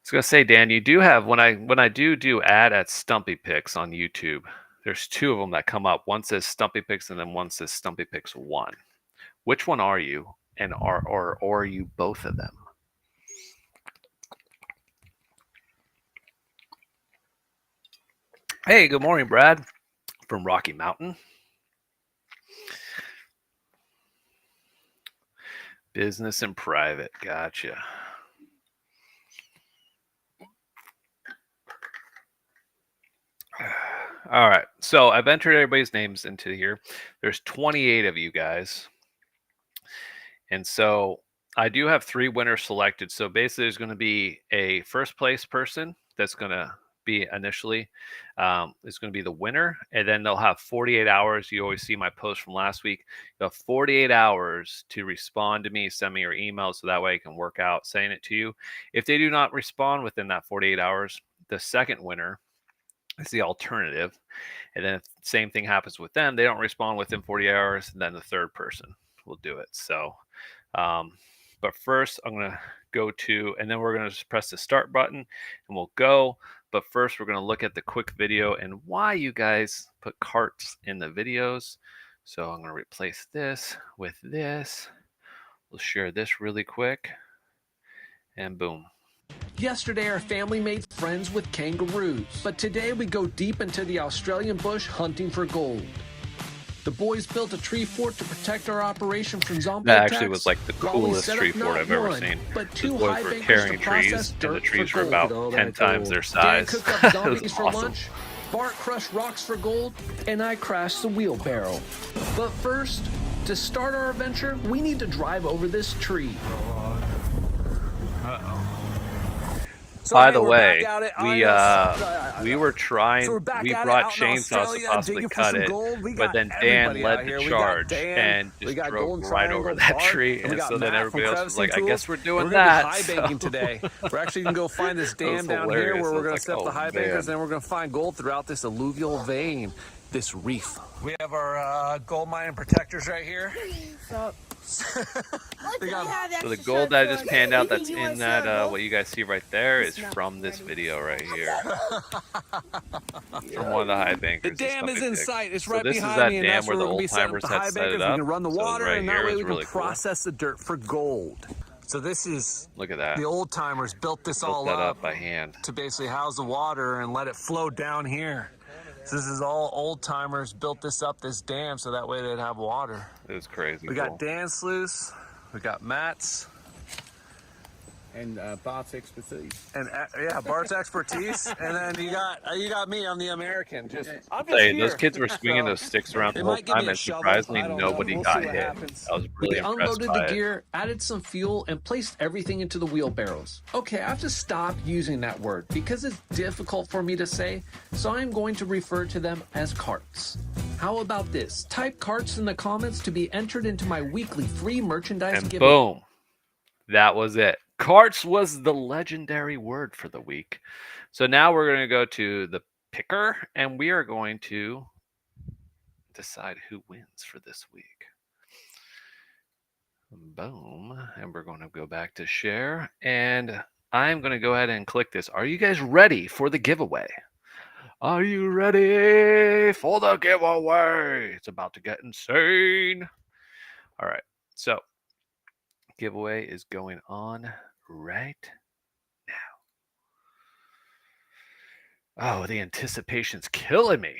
was going to say, Dan, you do have, when I do ad at Stumpy Picks on YouTube, there's two of them that come up. One says Stumpy Picks and then one says Stumpy Picks 1. Which one are you? And or are you both of them? Hey, good morning, Brad, from Rocky Mountain. Business and private. Gotcha. All right. So I've entered everybody's names into here. There's 28 of you guys. And so I do have 3 winners selected. So basically, there's going to be a first place person that's going to be initially is going to be the winner, and then they'll have 48 hours. You always see my post from last week. You have 48 hours to respond to me, send me your email, so that way I can work out saying it to you. If they do not respond within that 48 hours, the second winner is the alternative, and then if the same thing happens with them, they don't respond within 40 hours, then the third person will do it. So but first I'm going to go to, and then we're going to just press the start button and we'll go. But first we're going to look at the quick video and why you guys put carts in the videos. So I'm going to replace this with this. We'll share this really quick and boom. Yesterday, our family made friends with kangaroos, but today we go deep into the Australian bush hunting for gold. The boys built a tree fort to protect our operation from zombie That attacks. actually was like the coolest tree fort I've ever seen. But The 2 boys were highbankers carrying to process trees, and dirt the trees for were gold. about 10 times their Dan size. cooked up It zombies was for awesome. lunch. Bart crushed rocks for gold, and I crashed the wheelbarrow. But first, to start our adventure, we need to drive over this tree. By the way, we were trying. We brought chainsaws to possibly cut it, but then Dan led the charge and just drove right over that tree. And so then everybody else was like, "I guess we're doing that." We're going to be high banking today. We're actually going to go find this dam down here where we're going to set up the high bankers, and then we're going to find gold throughout this alluvial vein, this reef. We have our gold mining protectors right here. So the gold that I just panned out that's in that what you guys see right there is from this video right here. From one of the high bankers. The dam is in sight. It's right this behind is that me, and dam that's where where the we're going to be setting up old-timers the had high set it bankers. We up. can run the So water, right and that here way is we can really cool. process the dirt for gold. So this is, Look at that. the old-timers built this all Built that up up by hand. to basically house the water and let it flow down here. So this is all old-timers built this up, this dam, so that way they'd have water. It was crazy. We got Dan's Sluice, we got Matt's. And Bart's expertise. And yeah, Bart's expertise. And then you got me. I'm the American. I'm just Hey, here. those kids were swinging those sticks around They the whole might give me time, a and shovel. surprisingly, I don't know. nobody We'll got see what hit. happens. I was really We impressed unloaded by the it. gear, added some fuel, and placed everything into the wheelbarrows. Okay, I have to stop using that word because it's difficult for me to say, so I'm going to refer to them as carts. How about this? Type carts in the comments to be entered into my weekly free merchandise And giveaway. boom, that was it. Carts was the legendary word for the week. So now we're going to go to the picker, and we are going to decide who wins for this week. Boom. And we're going to go back to share, and I'm going to go ahead and click this. Are you guys ready for the giveaway? Are you ready for the giveaway? It's about to get insane. All right. So giveaway is going on right now. Oh, the anticipation's killing me.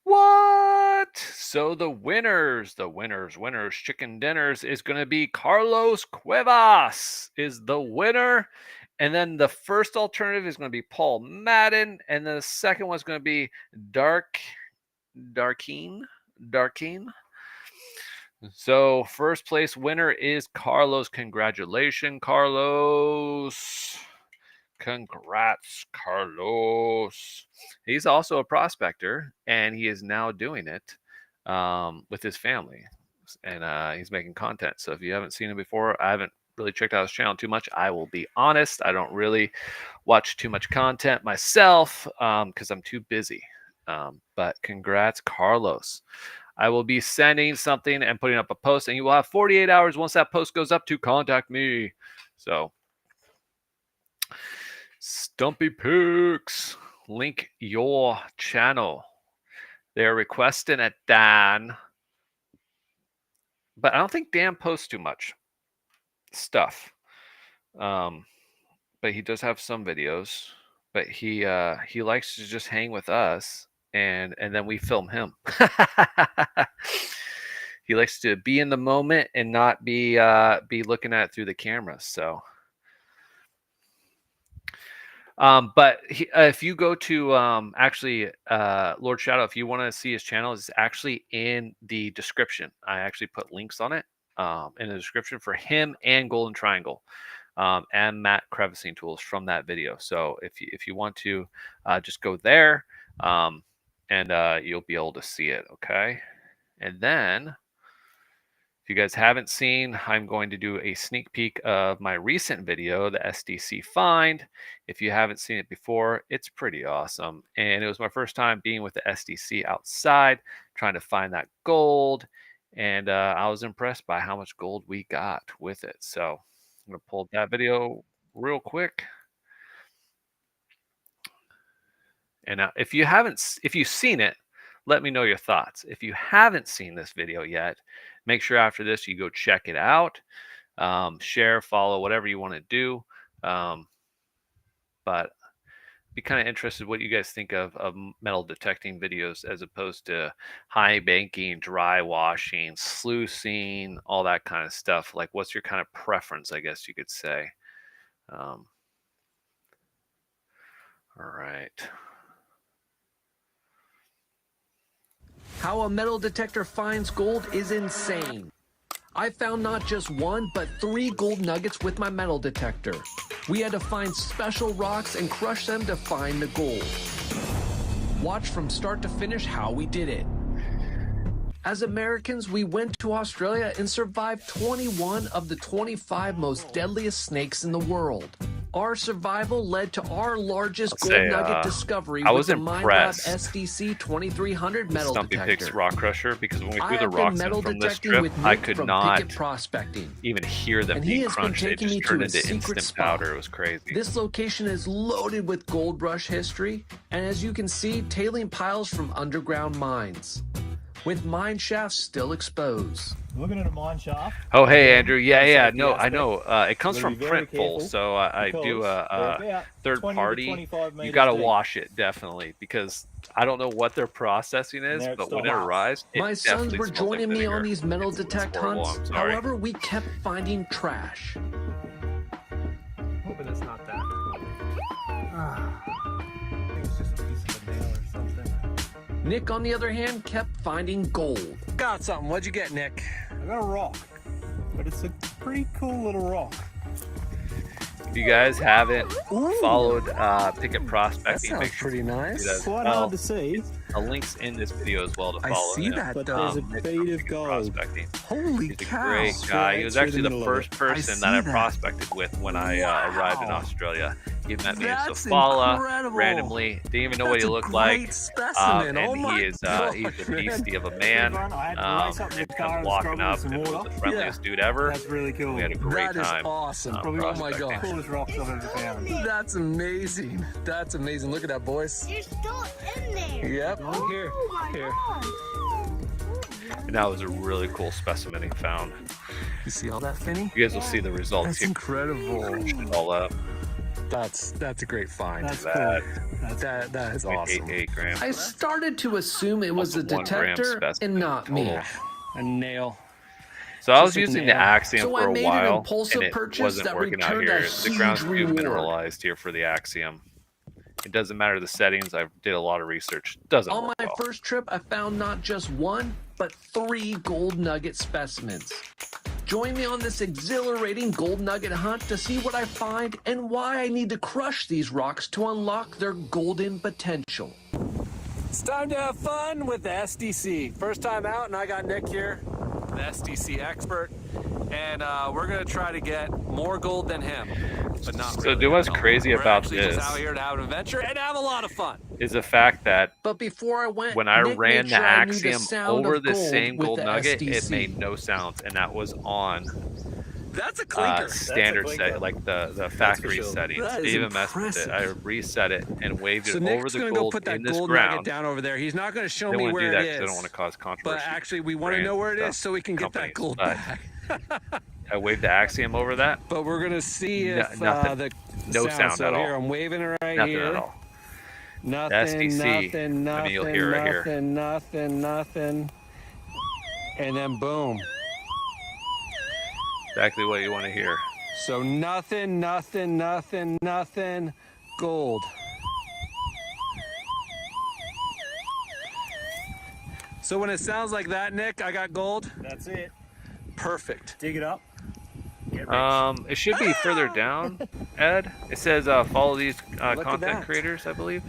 What? So the winners chicken dinners is going to be Carlos Cuevas is the winner. And then the first alternative is going to be Paul Madden. And then the second one's going to be Darkeen. So first place winner is Carlos. Congratulations, Carlos. Congrats, Carlos. He's also a prospector, and he is now doing it with his family. And he's making content. So if you haven't seen him before, I haven't really checked out his channel too much. I will be honest. I don't really watch too much content myself because I'm too busy. But congrats, Carlos. I will be sending something and putting up a post, and you will have 48 hours once that post goes up to contact me. So Stumpy Pics, link your channel. They're requesting it, Dan. But I don't think Dan posts too much stuff. But he does have some videos. But he likes to just hang with us and then we film him. He likes to be in the moment and not be looking at it through the camera. So, but if you go to Lord Shadow, if you want to see his channel, it's actually in the description. I actually put links on it in the description for him and Golden Triangle. And Matt Crevicing Tools from that video. So if you want to just go there and you'll be able to see it. Okay. And then if you guys haven't seen, I'm going to do a sneak peek of my recent video, the SDC find. If you haven't seen it before, it's pretty awesome. And it was my first time being with the SDC outside, trying to find that gold. And I was impressed by how much gold we got with it. So I'm going to pull up that video real quick. And if you've seen it, let me know your thoughts. If you haven't seen this video yet, make sure after this you go check it out. Share, follow, whatever you want to do. But be kind of interested what you guys think of metal detecting videos as opposed to high banking, dry washing, sluicing, all that kind of stuff. Like, what's your kind of preference, I guess you could say. All right. How a metal detector finds gold is insane. I found not just 1, but 3 gold nuggets with my metal detector. We had to find special rocks and crush them to find the gold. Watch from start to finish how we did it. As Americans, we went to Australia and survived 21 of the 25 most deadliest snakes in the world. Our survival led to our largest gold nugget discovery with the MindLab SDC 2300 metal Stumpy detector. Picks rock crusher, because when we threw the rocks in from this trip, I could not even hear them being crunched. They just turned into instant powder. It was crazy. This location is loaded with gold rush history, and as you can see, tailing piles from underground mines, with mine shafts still exposed. Looking at a mine shaft. Oh, hey, Andrew. Yeah. No, I know. It comes from Printful, so I do a third party. You got to wash it, definitely, because I don't know what their processing is, but when it arrives, my sons were joining me on these metal detect hunts. However, we kept finding trash. Hoping it's not that. I think it's just a piece of a nail or something. Nick, on the other hand, kept finding gold. Got something. What'd you get, Nick? I got a rock, but it's a pretty cool little rock. If you guys haven't followed Picket Prospecting, that sounds pretty nice. It's quite hard to see. A link's in this video as well to follow. I see that, but there's a bead of gold. Prospecting. Holy He's a cow! great guy. He was actually the middle first person that I prospected with when I arrived in Australia. He met me in Sofala randomly. Didn't even know what he looked like. And he is he's a beastie of a man. And comes walking up and was the friendliest dude ever. That's really cool. We had a great That is time. awesome. Oh my gosh. Coolest rocks I've ever found. That's amazing. That's amazing. Look at that, boys. You're still in there. Yep. Here. Here. And that was a really cool specimen he found. You see all that, Finney? You guys will see the results. That's He incredible. crunched it all up. That's a great find. That's That. cool. That is awesome. 8 grams. I started to assume it was a Almost 1 gram detector specimen and not me. total. A nail. So I was Just a using the nail. Axiom So for I a made an while, impulsive and it purchase wasn't that working out returned a here. The ground's too huge reward. mineralized here for the Axiom. It doesn't matter the settings. I did a lot of research. Doesn't On work my well. first trip, I found not just 1, but 3 gold nugget specimens. Join me on this exhilarating gold nugget hunt to see what I find and why I need to crush these rocks to unlock their golden potential. It's time to have fun with the SDC. First time out, and I got Nick here, the SDC expert, and we're gonna try to get more gold than him, but not So really. do what's No. crazy We're about actually this just out here to have an adventure and have a lot of fun. is the fact that But before I went, when I Nick ran made the sure I knew Axiom sound over of the gold same with gold the nugget, it SDC. made no sounds, and that was on That's a clinker. standard That's a set, clinker. like the factory sure. settings. That Didn't is even mess with it. I reset it and waved So it Nick's over the gonna go gold put that in this gold nugget ground. down over there. He's not gonna show Don't me want to where do that it because I don't want is. to cause controversy. But actually, we want to know where it is so we can get that gold back. I waved the Axiom over that. But we're gonna see if nothing. the No sound so at all. here, I'm waving it right Nothing here. at all. Nothing, SDC. nothing, I mean, you'll nothing, hear right here. nothing, nothing, nothing. And then boom. Exactly what you want to hear. So nothing, nothing, nothing, nothing, gold. So when it sounds like that, Nick, I got gold. That's it. Perfect. Dig it up. Get rich. It should be further down, Ed. It says follow these Look at content that. creators, I believe.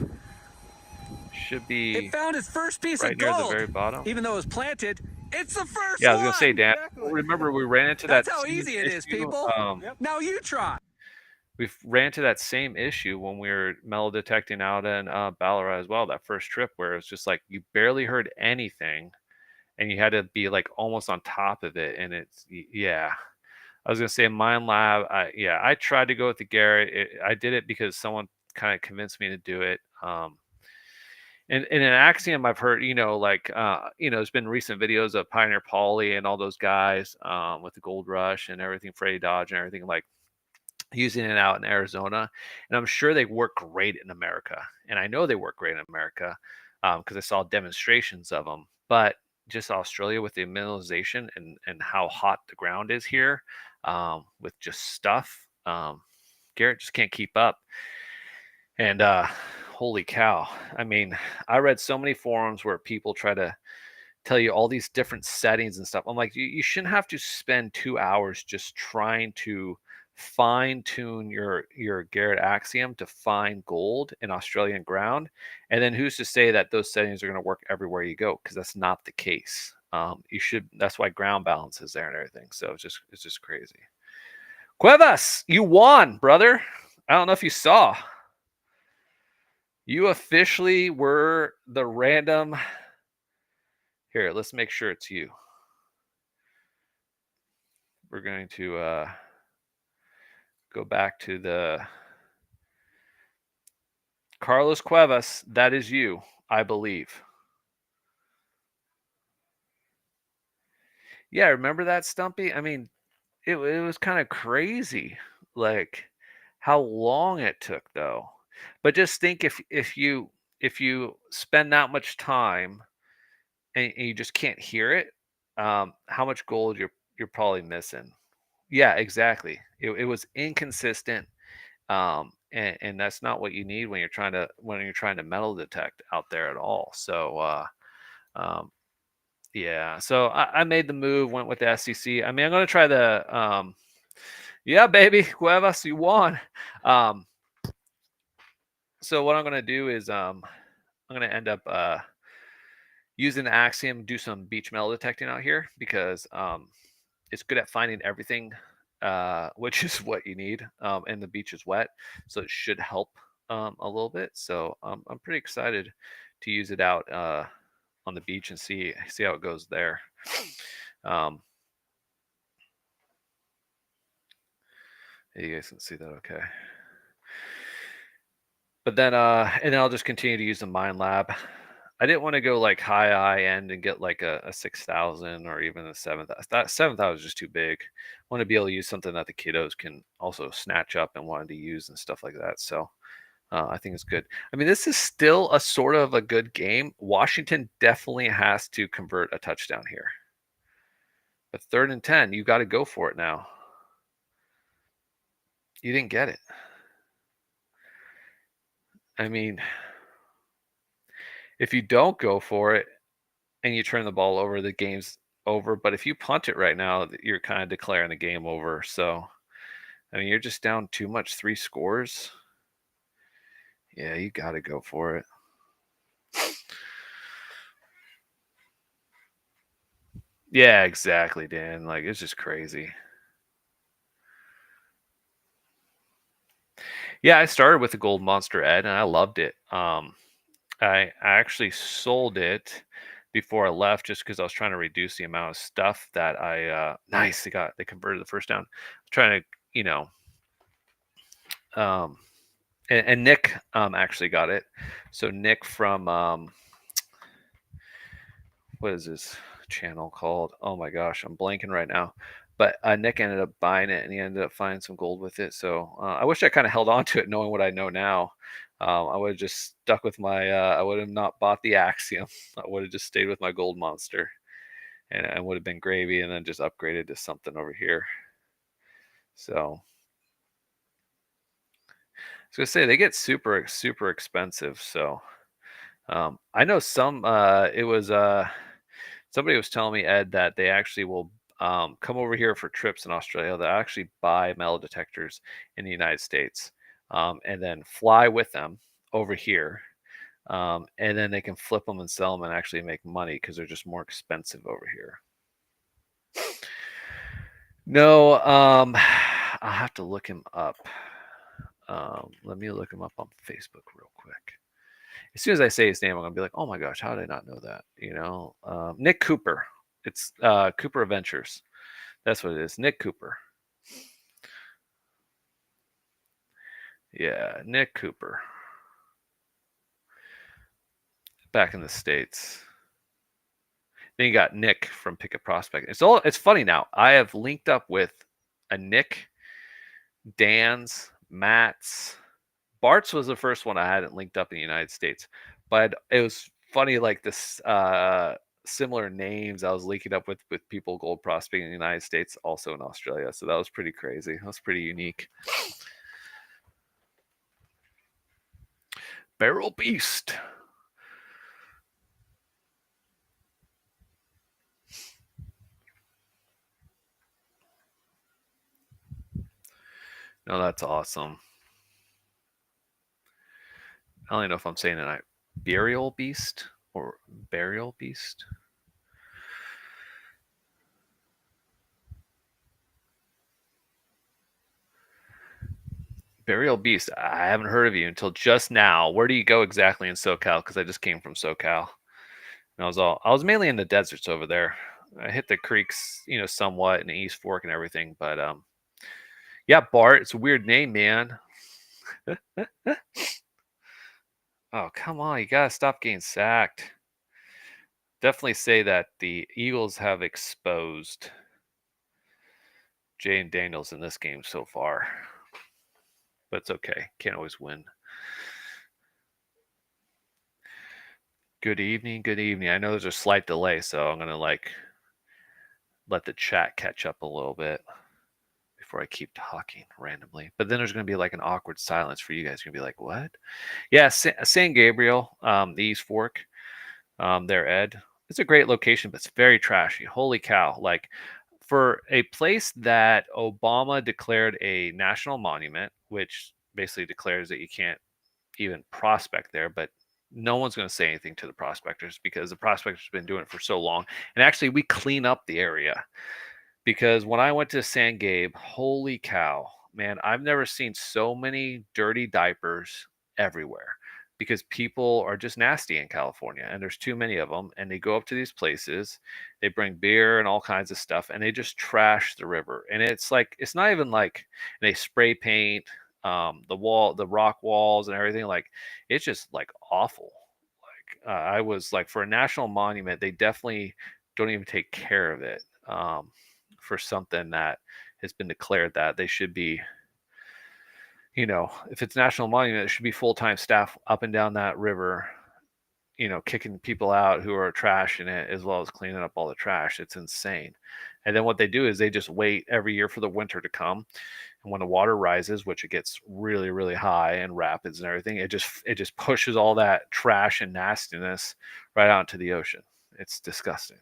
Should be It found its first piece right of near gold. the very bottom. Even though it was planted, it's the first Yeah, I was one. gonna say, Dan. Exactly. Remember, we ran into That's that. how same easy it is, issue, people. Yep. Now you try. We ran into that same issue when we were metal detecting out in Ballarat as well. That first trip, where it's just like you barely heard anything, and you had to be like almost on top of it. And yeah. I was gonna say Mind Lab. I tried to go with the Garrett. I did it because someone kind of convinced me to do it. And an axiom I've heard, there's been recent videos of Pioneer Poly and all those guys with the Gold Rush and everything, Freddie Dodge and everything, like using it out in Arizona. And I'm sure they work great in America. And I know they work great in America because I saw demonstrations of them. But just Australia with the mineralization and how hot the ground is here with just stuff, Garrett just can't keep up. And holy cow. I mean, I read so many forums where people try to tell you all these different settings and stuff. I'm like, you shouldn't have to spend 2 hours just trying to fine tune your Garrett axiom to find gold in Australian ground. And then who's to say that those settings are going to work everywhere you go? Because that's not the case. That's why ground balance is there and everything. So it's just crazy. Cuevas, you won, brother. I don't know if you saw. You officially were the random. Here, let's make sure it's you. We're going to go back to the Carlos Cuevas. That is you, I believe. Yeah, remember that, Stumpy? I mean, it was kind of crazy, like how long it took, though. But just think if you spend that much time and you just can't hear it, how much gold you're probably missing. Yeah, exactly. It was inconsistent, and that's not what you need when you're trying to metal detect out there at all. So yeah, so I made the move, went with the SCC. I mean, I'm gonna try the yeah, baby, Cuevas, you won. So what I'm gonna do is I'm gonna end up using the Axiom, do some beach metal detecting out here because it's good at finding everything, which is what you need. And the beach is wet, so it should help a little bit. So I'm pretty excited to use it out on the beach and see how it goes there. You guys can see that okay. But then and then I'll just continue to use the Mind Lab. I didn't want to go like high end and get like a 6,000 or even a 7,000. That 7,000 is just too big. I want to be able to use something that the kiddos can also snatch up and wanted to use and stuff like that. So I think it's good. I mean, this is still a sort of a good game. Washington definitely has to convert a touchdown here. But 3rd and 10, you got to go for it now. You didn't get it. I mean, if you don't go for it and you turn the ball over, the game's over. But if you punt it right now, you're kind of declaring the game over. So, I mean, you're just down too much, 3 scores. Yeah, you got to go for it. Yeah, exactly, Dan. Like, it's just crazy. Yeah, I started with the Gold Monster, Ed, and I loved it. I actually sold it before I left just because I was trying to reduce the amount of stuff that I nice they converted the first down. I was trying to and Nick actually got it. So Nick from what is this channel called? Oh my gosh, I'm blanking right now. But Nick ended up buying it and he ended up finding some gold with it. So I wish I kind of held on to it knowing what I know now. I would have just stuck with my. I would have not bought the Axiom. I would have just stayed with my Gold Monster, and would have been gravy, and then just upgraded to something over here. So I was gonna say they get super expensive. So I know some. It was somebody was telling me, Ed, that they actually will come over here for trips in Australia. They actually buy metal detectors in the United States, and then fly with them over here. And then they can flip them and sell them and actually make money because they're just more expensive over here. No, I'll have to look him up. Let me look him up on Facebook real quick. As soon as I say his name, I'm gonna be like, "Oh my gosh, how did I not know that?" Nick Cooper. It's Cooper Adventures. That's what it is. Nick Cooper. Yeah, Nick Cooper. Back in the States. Then you got Nick from Pick a Prospect. It's funny now. I have linked up with a Nick, Dan's, Matt's. Bart's was the first one I hadn't linked up in the United States. But it was funny, like this similar names I was linking up with people gold prospecting in the United States, also in Australia. So that was pretty crazy. That was pretty unique. Barrel Beast. No, that's awesome. I don't even know if I'm saying it right. Burial Beast or Burial Beast. Burial Beast. I haven't heard of you until just now. Where do you go exactly in SoCal? Because I just came from SoCal. And I was mainly in the deserts over there. I hit the creeks, somewhat in the East Fork and everything. But yeah, Bart. It's a weird name, man. Oh, come on. You got to stop getting sacked. Definitely say that the Eagles have exposed Jay and Daniels in this game so far. But it's okay. Can't always win. Good evening. Good evening. I know there's a slight delay, so I'm going to let the chat catch up a little bit before I keep talking randomly. But then there's going to be like an awkward silence for you guys. You're going to be like, what? Yeah, San Gabriel, the East Fork, there, Ed. It's a great location, but it's very trashy. Holy cow. Like, for a place that Obama declared a national monument, which basically declares that you can't even prospect there, but no one's going to say anything to the prospectors because the prospectors have been doing it for so long. And actually, we clean up the area because when I went to San Gabe, holy cow, man, I've never seen so many dirty diapers everywhere because people are just nasty in California and there's too many of them. And they go up to these places, they bring beer and all kinds of stuff, and they just trash the river. And it's like, it's not even like they spray paint the rock walls and everything. Like, it's just like awful. Like, I was like, for a national monument, they definitely don't even take care of it. For something that has been declared, that they should be, if it's national monument, it should be full-time staff up and down that river, kicking people out who are trashing it as well as cleaning up all the trash. It's insane. And then what they do is they just wait every year for the winter to come. And when the water rises, which it gets really, really high and rapids and everything, it just pushes all that trash and nastiness right out into the ocean. It's disgusting.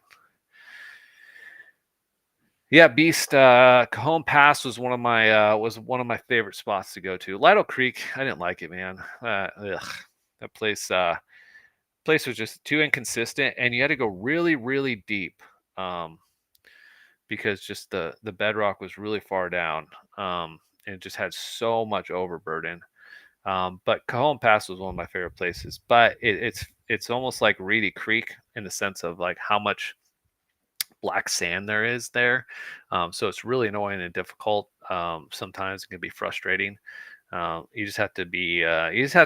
Yeah, Beast. Cajon Pass was one of my favorite spots to go to. Lido Creek, I didn't like it, man. That place was just too inconsistent, and you had to go really, really deep, because just the bedrock was really far down, and it just had so much overburden. But Cajon Pass was one of my favorite places. But it's almost like Reedy Creek in the sense of like how much black sand there is there. So it's really annoying and difficult. Sometimes it can be frustrating. You just have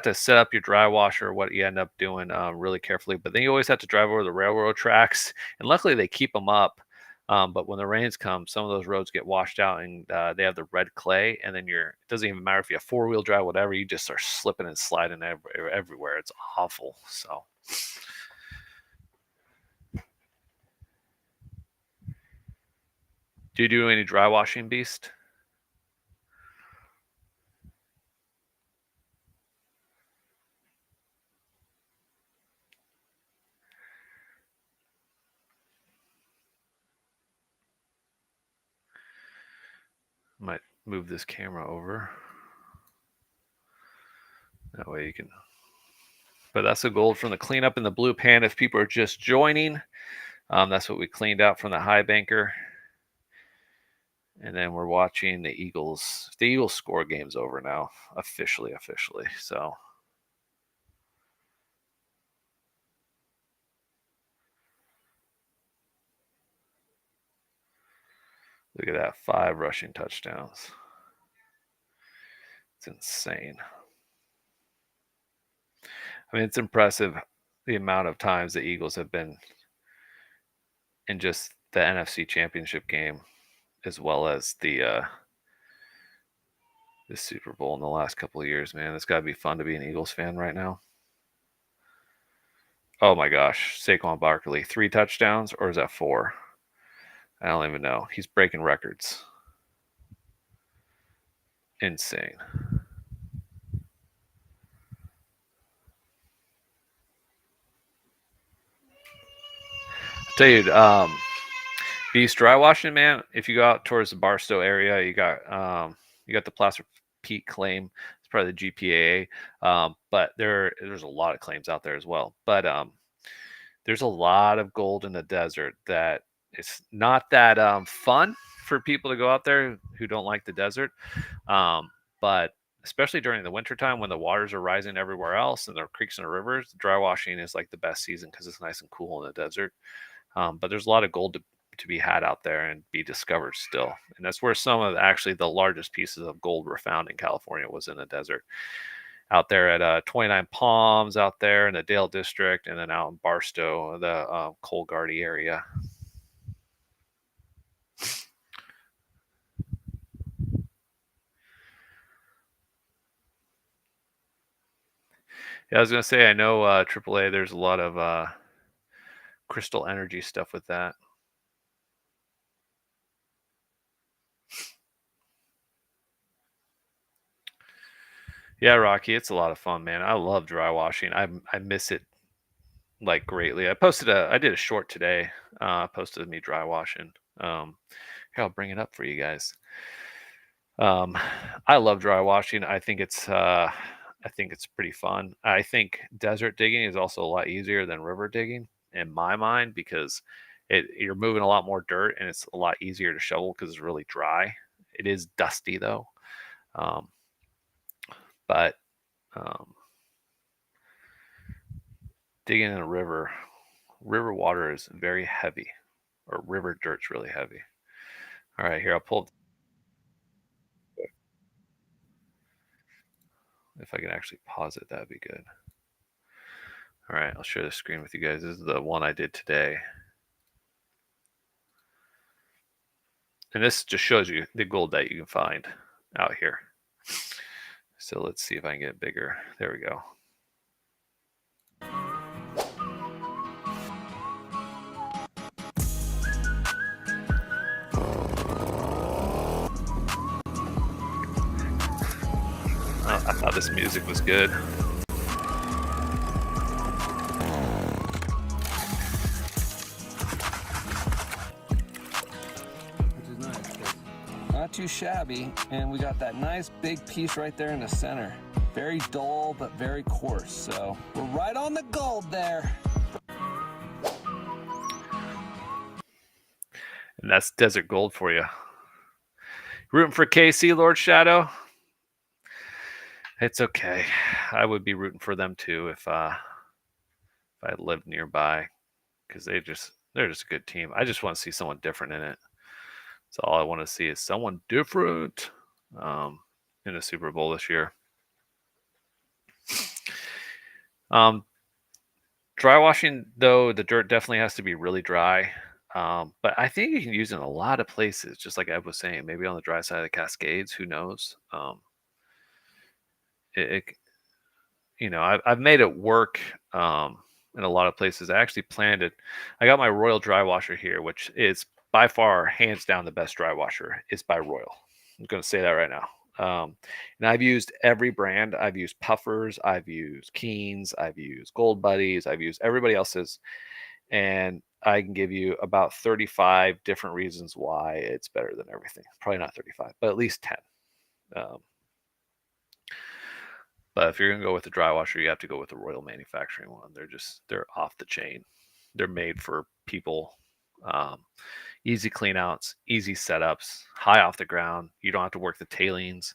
to set up your dry washer, what you end up doing, really carefully. But then you always have to drive over the railroad tracks, and luckily they keep them up But when the rains come, some of those roads get washed out, and they have the red clay. And then it doesn't even matter if you have 4-wheel drive, whatever. You just start slipping and sliding everywhere. It's awful. So. Do you do any dry washing, Beast? Might move this camera over. That way you can. But that's the gold from the cleanup in the blue pan. If people are just joining, that's what we cleaned out from the highbanker. And then we're watching the Eagles. The Eagles score game's over now, officially. So. Look at that, 5 rushing touchdowns. It's insane. I mean, it's impressive the amount of times the Eagles have been in just the NFC Championship game, as well as the Super Bowl in the last couple of years, man. It's got to be fun to be an Eagles fan right now. Oh my gosh, Saquon Barkley, 3 touchdowns, or is that 4? I don't even know. He's breaking records. Insane. I'll tell you, Beast dry washing, man. If you go out towards the Barstow area, you got the Placer Peak claim. It's part of the GPAA, but there's a lot of claims out there as well. But there's a lot of gold in the desert that it's not that fun for people to go out there who don't like the desert. But especially during the wintertime when the waters are rising everywhere else and there are creeks and rivers, dry washing is like the best season because it's nice and cool in the desert. But there's a lot of gold to be had out there and be discovered still. And that's where some of the largest pieces of gold were found in California, was in the desert. Out there at 29 Palms, out there in the Dale District, and then out in Barstow, the Coalgardie area. Yeah, I was going to say, I know AAA, there's a lot of Crystal Energy stuff with that. Yeah, Rocky, it's a lot of fun, man. I love dry washing. I miss it like greatly. I did a short today. Posted me dry washing. Here, I'll bring it up for you guys. I love dry washing. I think it's pretty fun. I think desert digging is also a lot easier than river digging in my mind, because you're moving a lot more dirt and it's a lot easier to shovel because it's really dry. It is dusty though. But digging in a river water is very heavy, or river dirt's really heavy. All right, here, I'll pull. If I can actually pause it, that'd be good. All right, I'll share the screen with you guys. This is the one I did today. And this just shows you the gold that you can find out here. So let's see if I can get it bigger. There we go. I thought this music was good. Which is nice. Not too shabby, and we got that nice big piece right there in the center. Very dull, but very coarse. So we're right on the gold there. And that's desert gold for you. Rooting for KC, Lord Shadow? It's okay. I would be rooting for them too if I lived nearby, because they're just a good team. I just want to see someone different in it. That's all I want to see, is someone different in the Super Bowl this year. Dry washing, though, the dirt definitely has to be really dry. But I think you can use it in a lot of places, just like Ed was saying, maybe on the dry side of the Cascades, who knows? It I've made it work in a lot of places. I actually planned it. I got my Royal dry washer here, which is by far, hands down, the best dry washer is by Royal. I'm going to say that right now. And I've used every brand. I've used Puffers, I've used Keens, I've used Gold Buddies, I've used everybody else's, and I can give you about 35 different reasons why it's better than everything. Probably not 35, but at least 10. Um, But if you're gonna go with the dry washer, you have to go with the Royal manufacturing one. They're off the chain. They're made for people. Easy cleanouts, easy setups, high off the ground. You don't have to work the tailings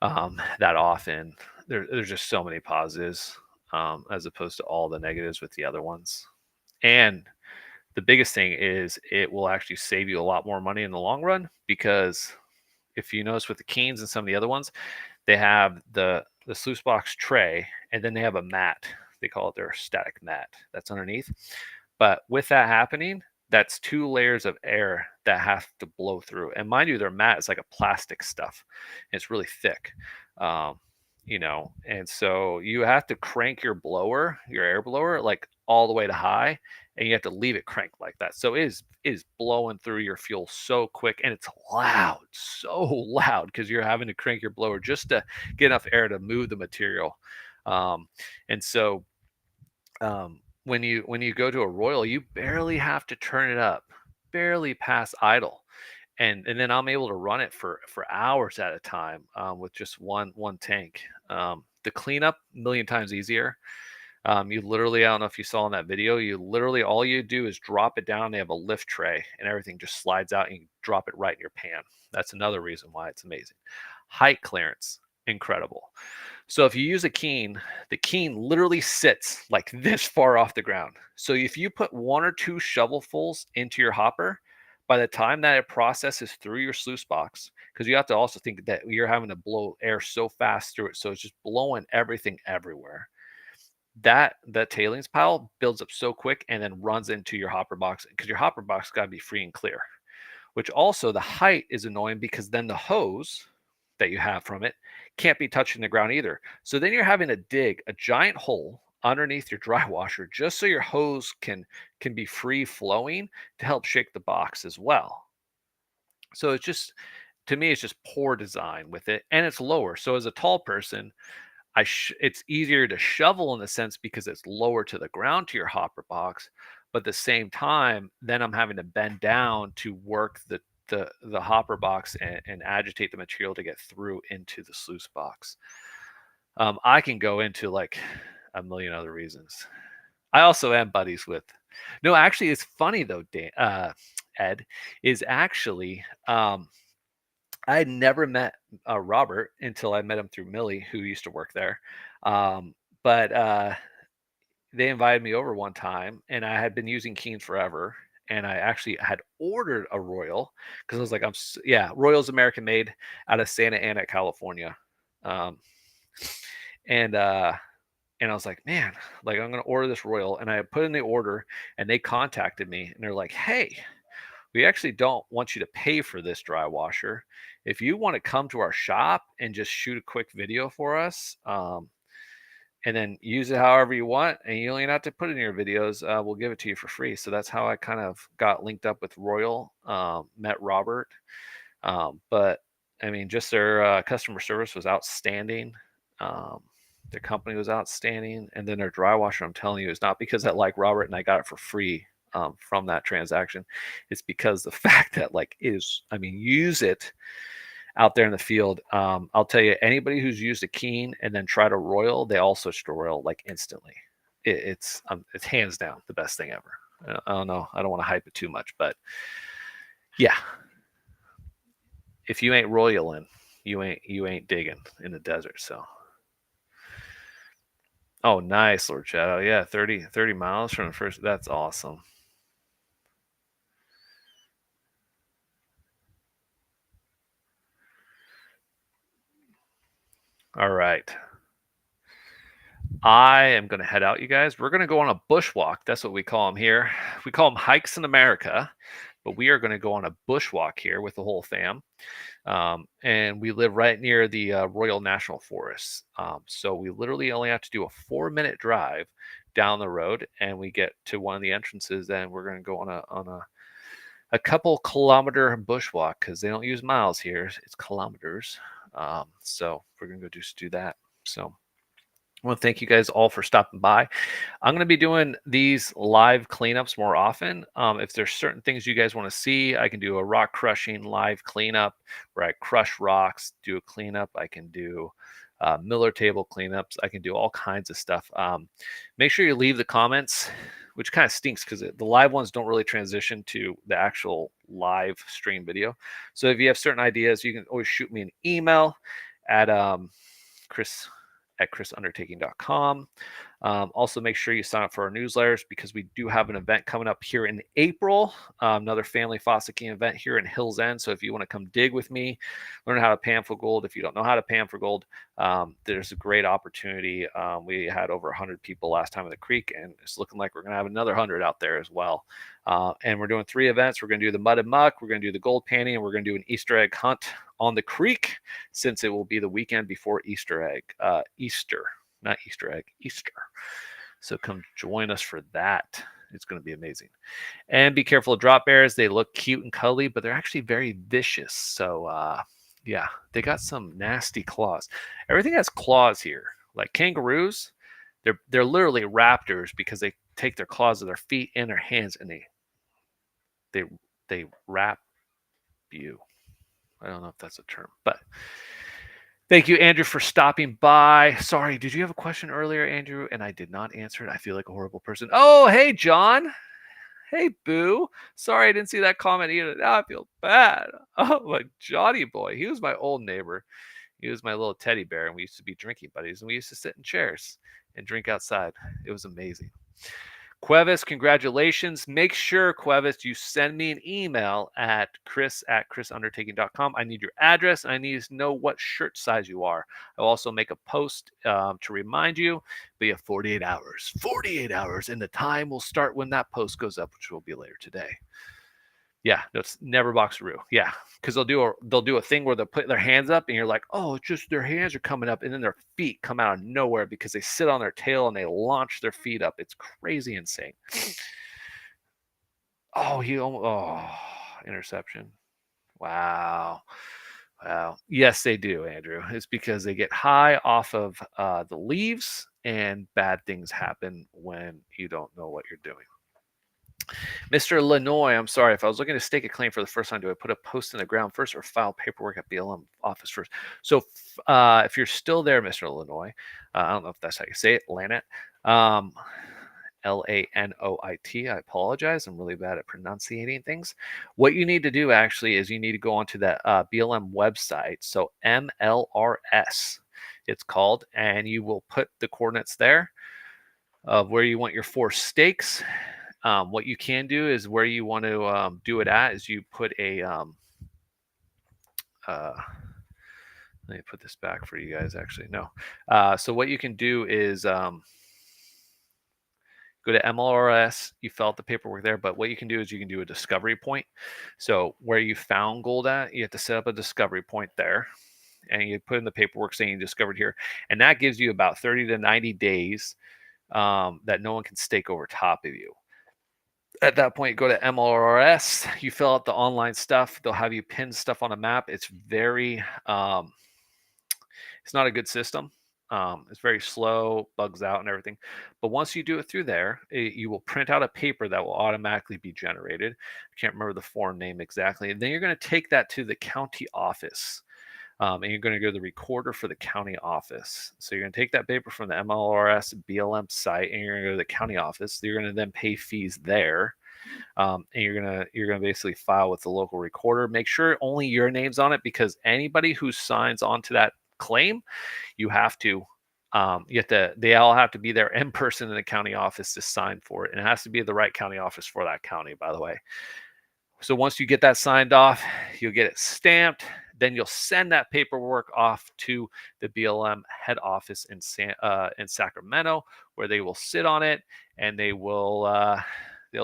that often. There's just so many positives as opposed to all the negatives with the other ones. And the biggest thing is it will actually save you a lot more money in the long run, because if you notice with the Keens and some of the other ones, they have the sluice box tray, and then they have a mat. They call it their static mat that's underneath. But with that happening, that's 2 layers of air that have to blow through. And mind you, their mat is like a plastic stuff. It's really thick. Um, and so you have to crank your blower, your air blower, like all the way to high, and you have to leave it cranked like that. So it is blowing through your fuel so quick, and it's loud, so loud, because you're having to crank your blower just to get enough air to move the material. And so when you go to a Royal, you barely have to turn it up, barely past idle, and then I'm able to run it for hours at a time with just one tank. The cleanup, a million times easier. You literally, I don't know if you saw in that video, you literally, all you do is drop it down. They have a lift tray and everything just slides out and you drop it right in your pan. That's another reason why it's amazing. Height clearance, incredible. So if you use a Keen, the Keen literally sits like this far off the ground. So if you put 1 or 2 shovelfuls into your hopper, by the time that it processes through your sluice box, because you have to also think that you're having to blow air so fast through it, so it's just blowing everything everywhere. That tailings pile builds up so quick and then runs into your hopper box, because your hopper box got to be free and clear. Which also, the height is annoying, because then the hose that you have from it can't be touching the ground either. So then you're having to dig a giant hole underneath your dry washer just so your hose can be free flowing to help shake the box as well. So it's just, to me, it's just poor design with it, and it's lower. So as a tall person, it's easier to shovel in the sense because it's lower to the ground to your hopper box, but at the same time, then I'm having to bend down to work the hopper box and agitate the material to get through into the sluice box. I can go into like a million other reasons. I also am buddies with. No, actually, it's funny though, Ed, is actually I had never met Robert until I met him through Millie, who used to work there. But they invited me over one time, and I had been using Keen forever. And I actually had ordered a Royal because I was like, yeah, Royal's American made out of Santa Ana, California. Um, and I was like, man, like I'm gonna order this Royal, and I put in the order, and they contacted me, and they're like, hey, we actually don't want you to pay for this dry washer. If you want to come to our shop and just shoot a quick video for us, and then use it however you want, and you only have to put it in your videos, we'll give it to you for free. So that's how I kind of got linked up with Royal, met Robert. But I mean, just their customer service was outstanding. Their company was outstanding. And then their dry washer, I'm telling you, is not because I like Robert and I got it for free from that transaction. It's because the fact that use it out there in the field. I'll tell you, anybody who's used a Keen and then tried a Royal, they all switch to Royal like instantly. It's hands down the best thing ever. I don't know. I don't want to hype it too much, but yeah, if you ain't Royaling, you ain't digging in the desert. So, oh, nice, Lord Shadow. Yeah, 30 miles from the first. That's awesome. All right. I am going to head out, you guys. We're going to go on a bushwalk. That's what we call them here. We call them hikes in America, but we are going to go on a bushwalk here with the whole fam. And we live right near the Royal National Forest. So we literally only have to do a 4-minute drive down the road, and we get to one of the entrances, and we're going to go on a couple kilometer bushwalk because they don't use miles here; it's kilometers. So we're going to go do that. So I want to thank you guys all for stopping by. I'm going to be doing these live cleanups more often. If there's certain things you guys want to see, I can do a rock crushing live cleanup where I crush rocks, do a cleanup. I can do Miller table cleanups. I can do all kinds of stuff. Make sure you leave the comments, which kind of stinks because the live ones don't really transition to the actual live stream video. So if you have certain ideas, you can always shoot me an email at chris@chrisundertaking.com. Also, make sure you sign up for our newsletters because we do have an event coming up here in April, another family fossicking event here in Hills End. So if you want to come dig with me, learn how to pan for gold. If you don't know how to pan for gold, there's a great opportunity. We had over 100 people last time in the creek, and it's looking like we're going to have another 100 out there as well. And we're doing 3 events. We're going to do the mud and muck, we're going to do the gold panning, and we're going to do an Easter egg hunt on the creek, since it will be the weekend before Easter. So come join us for that. It's going to be amazing. And be careful of drop bears. They look cute and cuddly, but they're actually very vicious. So yeah, they got some nasty claws. Everything has claws here. Like kangaroos, they're literally raptors because they take their claws of their feet and their hands and they wrap you. I don't know if that's a term, but thank you, Andrew, for stopping by. Sorry, did you have a question earlier, Andrew? And I did not answer it. I feel like a horrible person. Oh, hey, John. Hey, Boo. Sorry, I didn't see that comment either. Now I feel bad. Oh, my Johnny boy. He was my old neighbor. He was my little teddy bear, and we used to be drinking buddies, and we used to sit in chairs and drink outside. It was amazing. Cuevas, congratulations. Make sure, Cuevas, you send me an email at chris@chrisundertaking.com. I need your address, and I need to know what shirt size you are. I'll also make a post to remind you. But you have 48 hours. 48 hours, and the time will start when that post goes up, which will be later today. Yeah, no, it's never boxeroo. Yeah, because they'll do a thing where they'll put their hands up, and you're like, oh, it's just their hands are coming up, and then their feet come out of nowhere because they sit on their tail and they launch their feet up. It's crazy insane. Oh, interception. Wow. Yes, they do, Andrew. It's because they get high off of the leaves, and bad things happen when you don't know what you're doing. Mr. Lanoy, I'm sorry. If I was looking to stake a claim for the first time, do I put a post in the ground first or file paperwork at BLM office first? So if you're still there, Mr. Lanoy, I don't know if that's how you say it, Lanit, Lanoit. I apologize. I'm really bad at pronunciating things. What you need to do actually is you need to go onto that BLM website. So MLRS, it's called, and you will put the coordinates there of where you want your 4 stakes. What you can do is where you want to do it at is you put a let me put this back for you guys. Actually, no. So what you can do is go to MLRS. You fill out the paperwork there, but what you can do is you can do a discovery point. So where you found gold at, you have to set up a discovery point there, and you put in the paperwork saying you discovered here, and that gives you about 30 to 90 days that no one can stake over top of you. At that point, you go to MLRS, you fill out the online stuff. They'll have you pin stuff on a map. It's very, it's not a good system. It's very slow, bugs out and everything. But once you do it through there, you will print out a paper that will automatically be generated. I can't remember the form name exactly. And then you're going to take that to the county office. And you're going to go to the recorder for the county office. So you're going to take that paper from the MLRS BLM site, and you're going to go to the county office. You're going to then pay fees there, and you're going to basically file with the local recorder. Make sure only your name's on it, because anybody who signs onto that claim, they all have to be there in person in the county office to sign for it, and it has to be the right county office for that county, by the way. So once you get that signed off, you'll get it stamped, Then you'll send that paperwork off to the BLM head office in Sacramento, where they will sit on it and they'll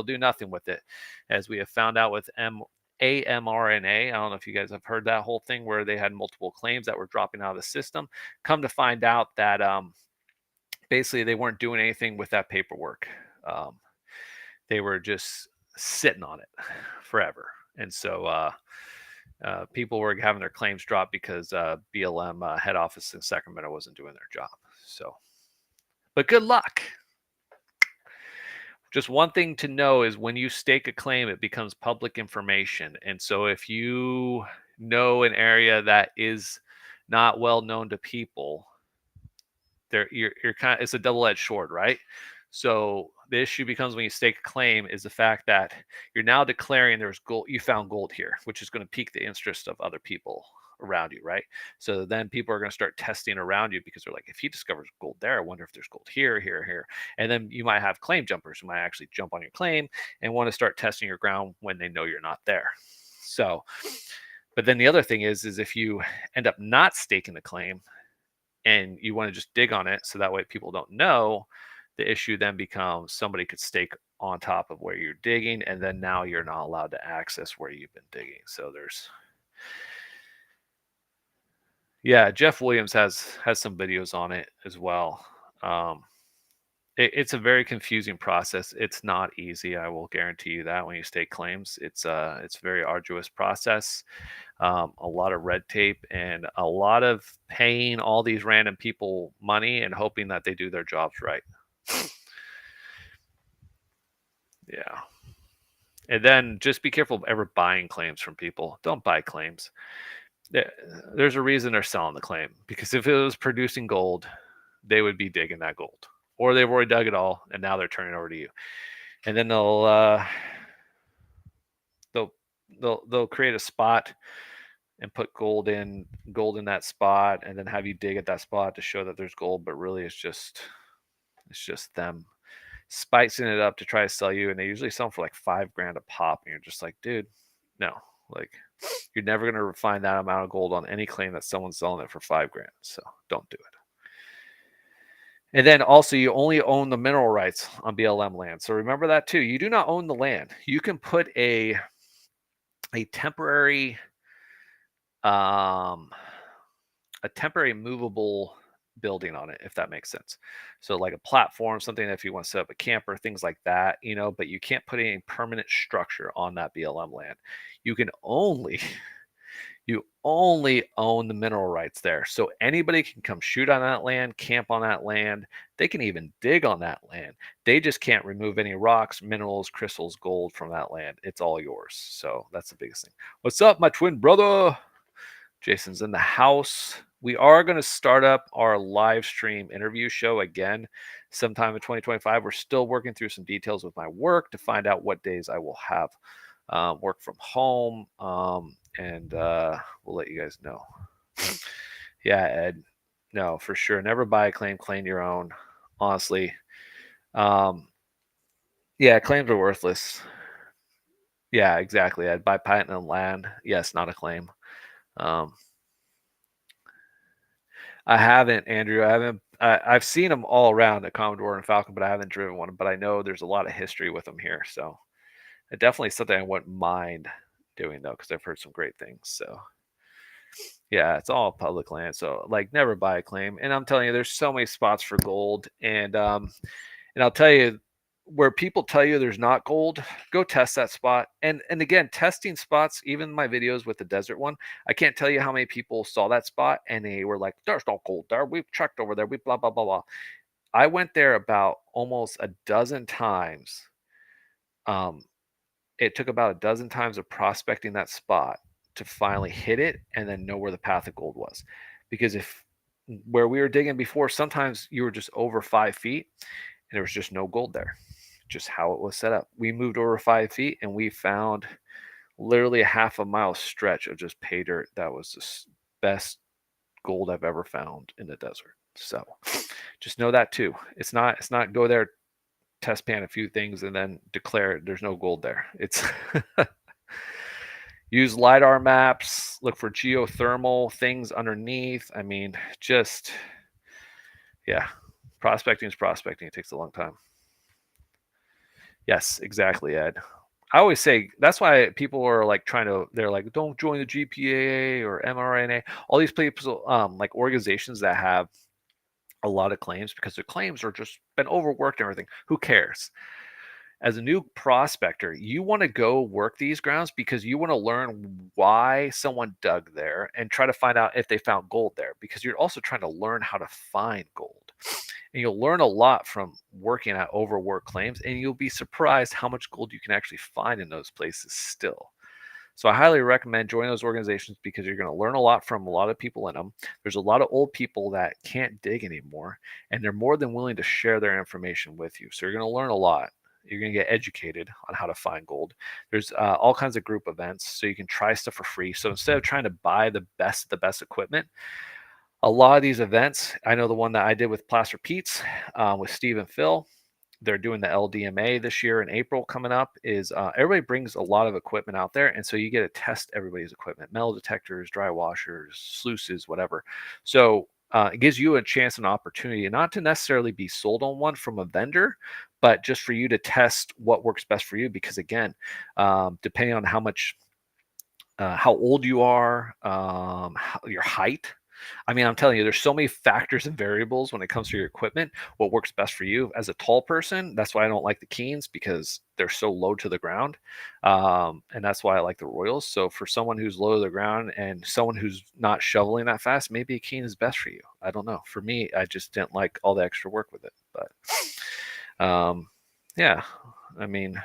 do nothing with it. As we have found out with AMRNA, I don't know if you guys have heard that whole thing where they had multiple claims that were dropping out of the system. Come to find out that basically they weren't doing anything with that paperwork. They were just sitting on it forever. And so people were having their claims dropped because BLM head office in Sacramento wasn't doing their job. So, but good luck. Just one thing to know is when you stake a claim, it becomes public information. And so if you know an area that is not well known to people, you're kind of, it's a double-edged sword, right? So the issue becomes when you stake a claim is the fact that you're now declaring there's gold, you found gold here, which is going to pique the interest of other people around you, right? So then people are going to start testing around you because they're like, if he discovers gold there, I wonder if there's gold here, here, here. And then you might have claim jumpers who might actually jump on your claim and want to start testing your ground when they know you're not there. So, but then the other thing is if you end up not staking the claim and you want to just dig on it so that way people don't know, the issue then becomes somebody could stake on top of where you're digging, and then now you're not allowed to access where you've been digging. So there's, yeah, Jeff Williams has some videos on it as well. It's a very confusing process. It's not easy. I will guarantee you that when you stake claims, it's a very arduous process. A lot of red tape and a lot of paying all these random people money and hoping that they do their jobs right. Yeah. And then just be careful of ever buying claims from people. Don't buy claims. There's a reason they're selling the claim, because if it was producing gold, they would be digging that gold, or they've already dug it all and now they're turning it over to you. And then they'll create a spot and put gold in that spot and then have you dig at that spot to show that there's gold, but really it's just them spicing it up to try to sell you, and they usually sell them for like $5,000 a pop, and you're just like, dude, no, like you're never going to find that amount of gold on any claim that someone's selling it for $5,000. So don't do it. And then also, you only own the mineral rights on BLM land. So remember that too. You do not own the land. You can put a temporary movable building on it, if that makes sense. So like a platform, something if you want to set up a camper, things like that, but you can't put any permanent structure on that BLM land. You only own the mineral rights there. So anybody can come shoot on that land, camp on that land. They can even dig on that land. They just can't remove any rocks, minerals, crystals, gold from that land. It's all yours. So that's the biggest thing. What's up, my twin brother? Jason's in the house. We are going to start up our live stream interview show again sometime in 2025. We're still working through some details with my work to find out what days I will have work from home. And we'll let you guys know. Yeah, Ed. No, for sure. Never buy a claim. Claim your own. Honestly. Yeah, claims are worthless. Yeah, exactly. Ed. Buy patent and land. Yes, not a claim. I haven't, Andrew. I've seen them all around at Commodore and Falcon, but I haven't driven one. But I know there's a lot of history with them here. So it definitely something I wouldn't mind doing, though, because I've heard some great things. So yeah, it's all public land. So like, never buy a claim. And I'm telling you, there's so many spots for gold. And I'll tell you, where people tell you there's not gold, go test that spot. And again, testing spots, even my videos with the desert one, I can't tell you how many people saw that spot and they were like, there's no gold there. We've checked over there. We blah, blah, blah, blah. I went there about almost a dozen times. It took about a dozen times of prospecting that spot to finally hit it and then know where the path of gold was. Because where we were digging before, sometimes you were just over 5 feet and there was just no gold there. Just how it was set up. We moved over 5 feet and we found literally a half a mile stretch of just pay dirt. That was the best gold I've ever found in the desert. So just know that too. It's not go there, test pan a few things and then declare there's no gold there. It's use LiDAR maps, look for geothermal things underneath. I mean, just, yeah, prospecting is prospecting. It takes a long time. Yes, exactly, Ed. I always say that's why people are like they're like, don't join the GPAA or mRNA, all these people, like organizations that have a lot of claims because their claims are just been overworked and everything. Who cares? As a new prospector, you want to go work these grounds because you want to learn why someone dug there and try to find out if they found gold there, because you're also trying to learn how to find gold. And you'll learn a lot from working at overworked claims, and you'll be surprised how much gold you can actually find in those places still. So I highly recommend joining those organizations because you're going to learn a lot from a lot of people in them. There's a lot of old people that can't dig anymore, and they're more than willing to share their information with you. So you're going to learn a lot. You're going to get educated on how to find gold. There's all kinds of group events, so you can try stuff for free. So instead of trying to buy the best equipment, a lot of these events, I know the one that I did with Placer Pete's with Steve and Phil, they're doing the LDMA this year in April coming up, is everybody brings a lot of equipment out there. And so you get to test everybody's equipment, metal detectors, dry washers, sluices, whatever. So it gives you a chance and opportunity not to necessarily be sold on one from a vendor, but just for you to test what works best for you. Because again, depending on how old you are, your height, I mean, I'm telling you, there's so many factors and variables when it comes to your equipment. What works best for you as a tall person? That's why I don't like the Keens, because they're so low to the ground, and that's why I like the Royals. So for someone who's low to the ground and someone who's not shoveling that fast, maybe a Keen is best for you. I don't know. For me, I just didn't like all the extra work with it. But yeah, I mean,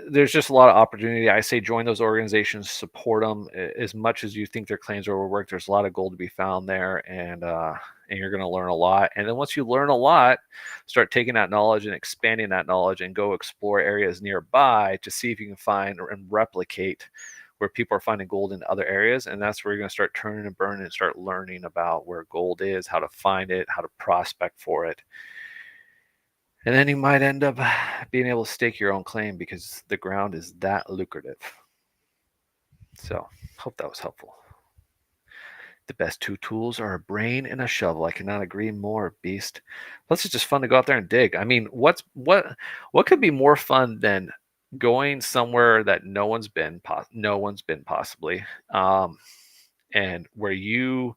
there's just a lot of opportunity. I say join those organizations, support them as much as you think their claims are overworked. There's a lot of gold to be found there, and you're going to learn a lot. And then once you learn a lot, start taking that knowledge and expanding that knowledge, and go explore areas nearby to see if you can find and replicate where people are finding gold in other areas. And that's where you're going to start turning and burning and start learning about where gold is, how to find it, how to prospect for it. And then you might end up being able to stake your own claim because the ground is that lucrative. So, hope that was helpful. The best two tools are a brain and a shovel. I cannot agree more, Beast. Plus, it's just fun to go out there and dig. I mean, what could be more fun than going somewhere that no one's been possibly, and where you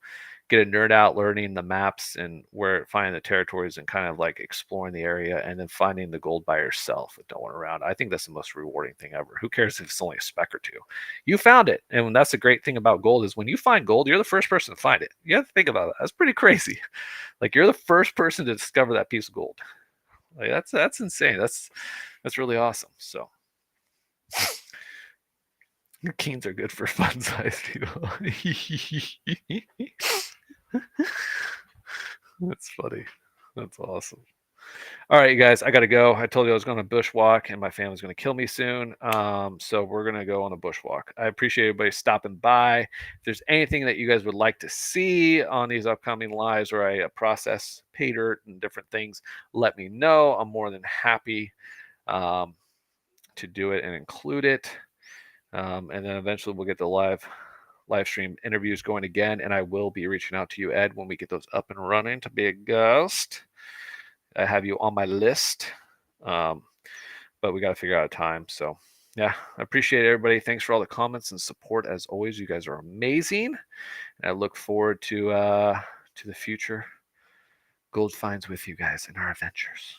get a nerd out learning the maps and where finding the territories and kind of like exploring the area, and then finding the gold by yourself with no one around. I think that's the most rewarding thing ever. Who cares if it's only a speck or two? You found it. And that's the great thing about gold, is when you find gold, you're the first person to find it. You have to think about that. That's pretty crazy. Like, you're the first person to discover that piece of gold. Like, that's insane. That's really awesome. So Keens are good for fun size people. That's funny. That's awesome. All right, you guys, I got to go. I told you I was going to bushwalk, and my family's going to kill me soon. So we're going to go on a bushwalk. I appreciate everybody stopping by. If there's anything that you guys would like to see on these upcoming lives, or I process pay dirt and different things, let me know. I'm more than happy to do it and include it. And then eventually we'll get the live stream interviews going again, and I will be reaching out to you, Ed, when we get those up and running, to be a guest. I have you on my list, but we got to figure out a time. So yeah, I appreciate everybody. Thanks for all the comments and support as always. You guys are amazing, and I look forward to the future gold finds with you guys in our adventures.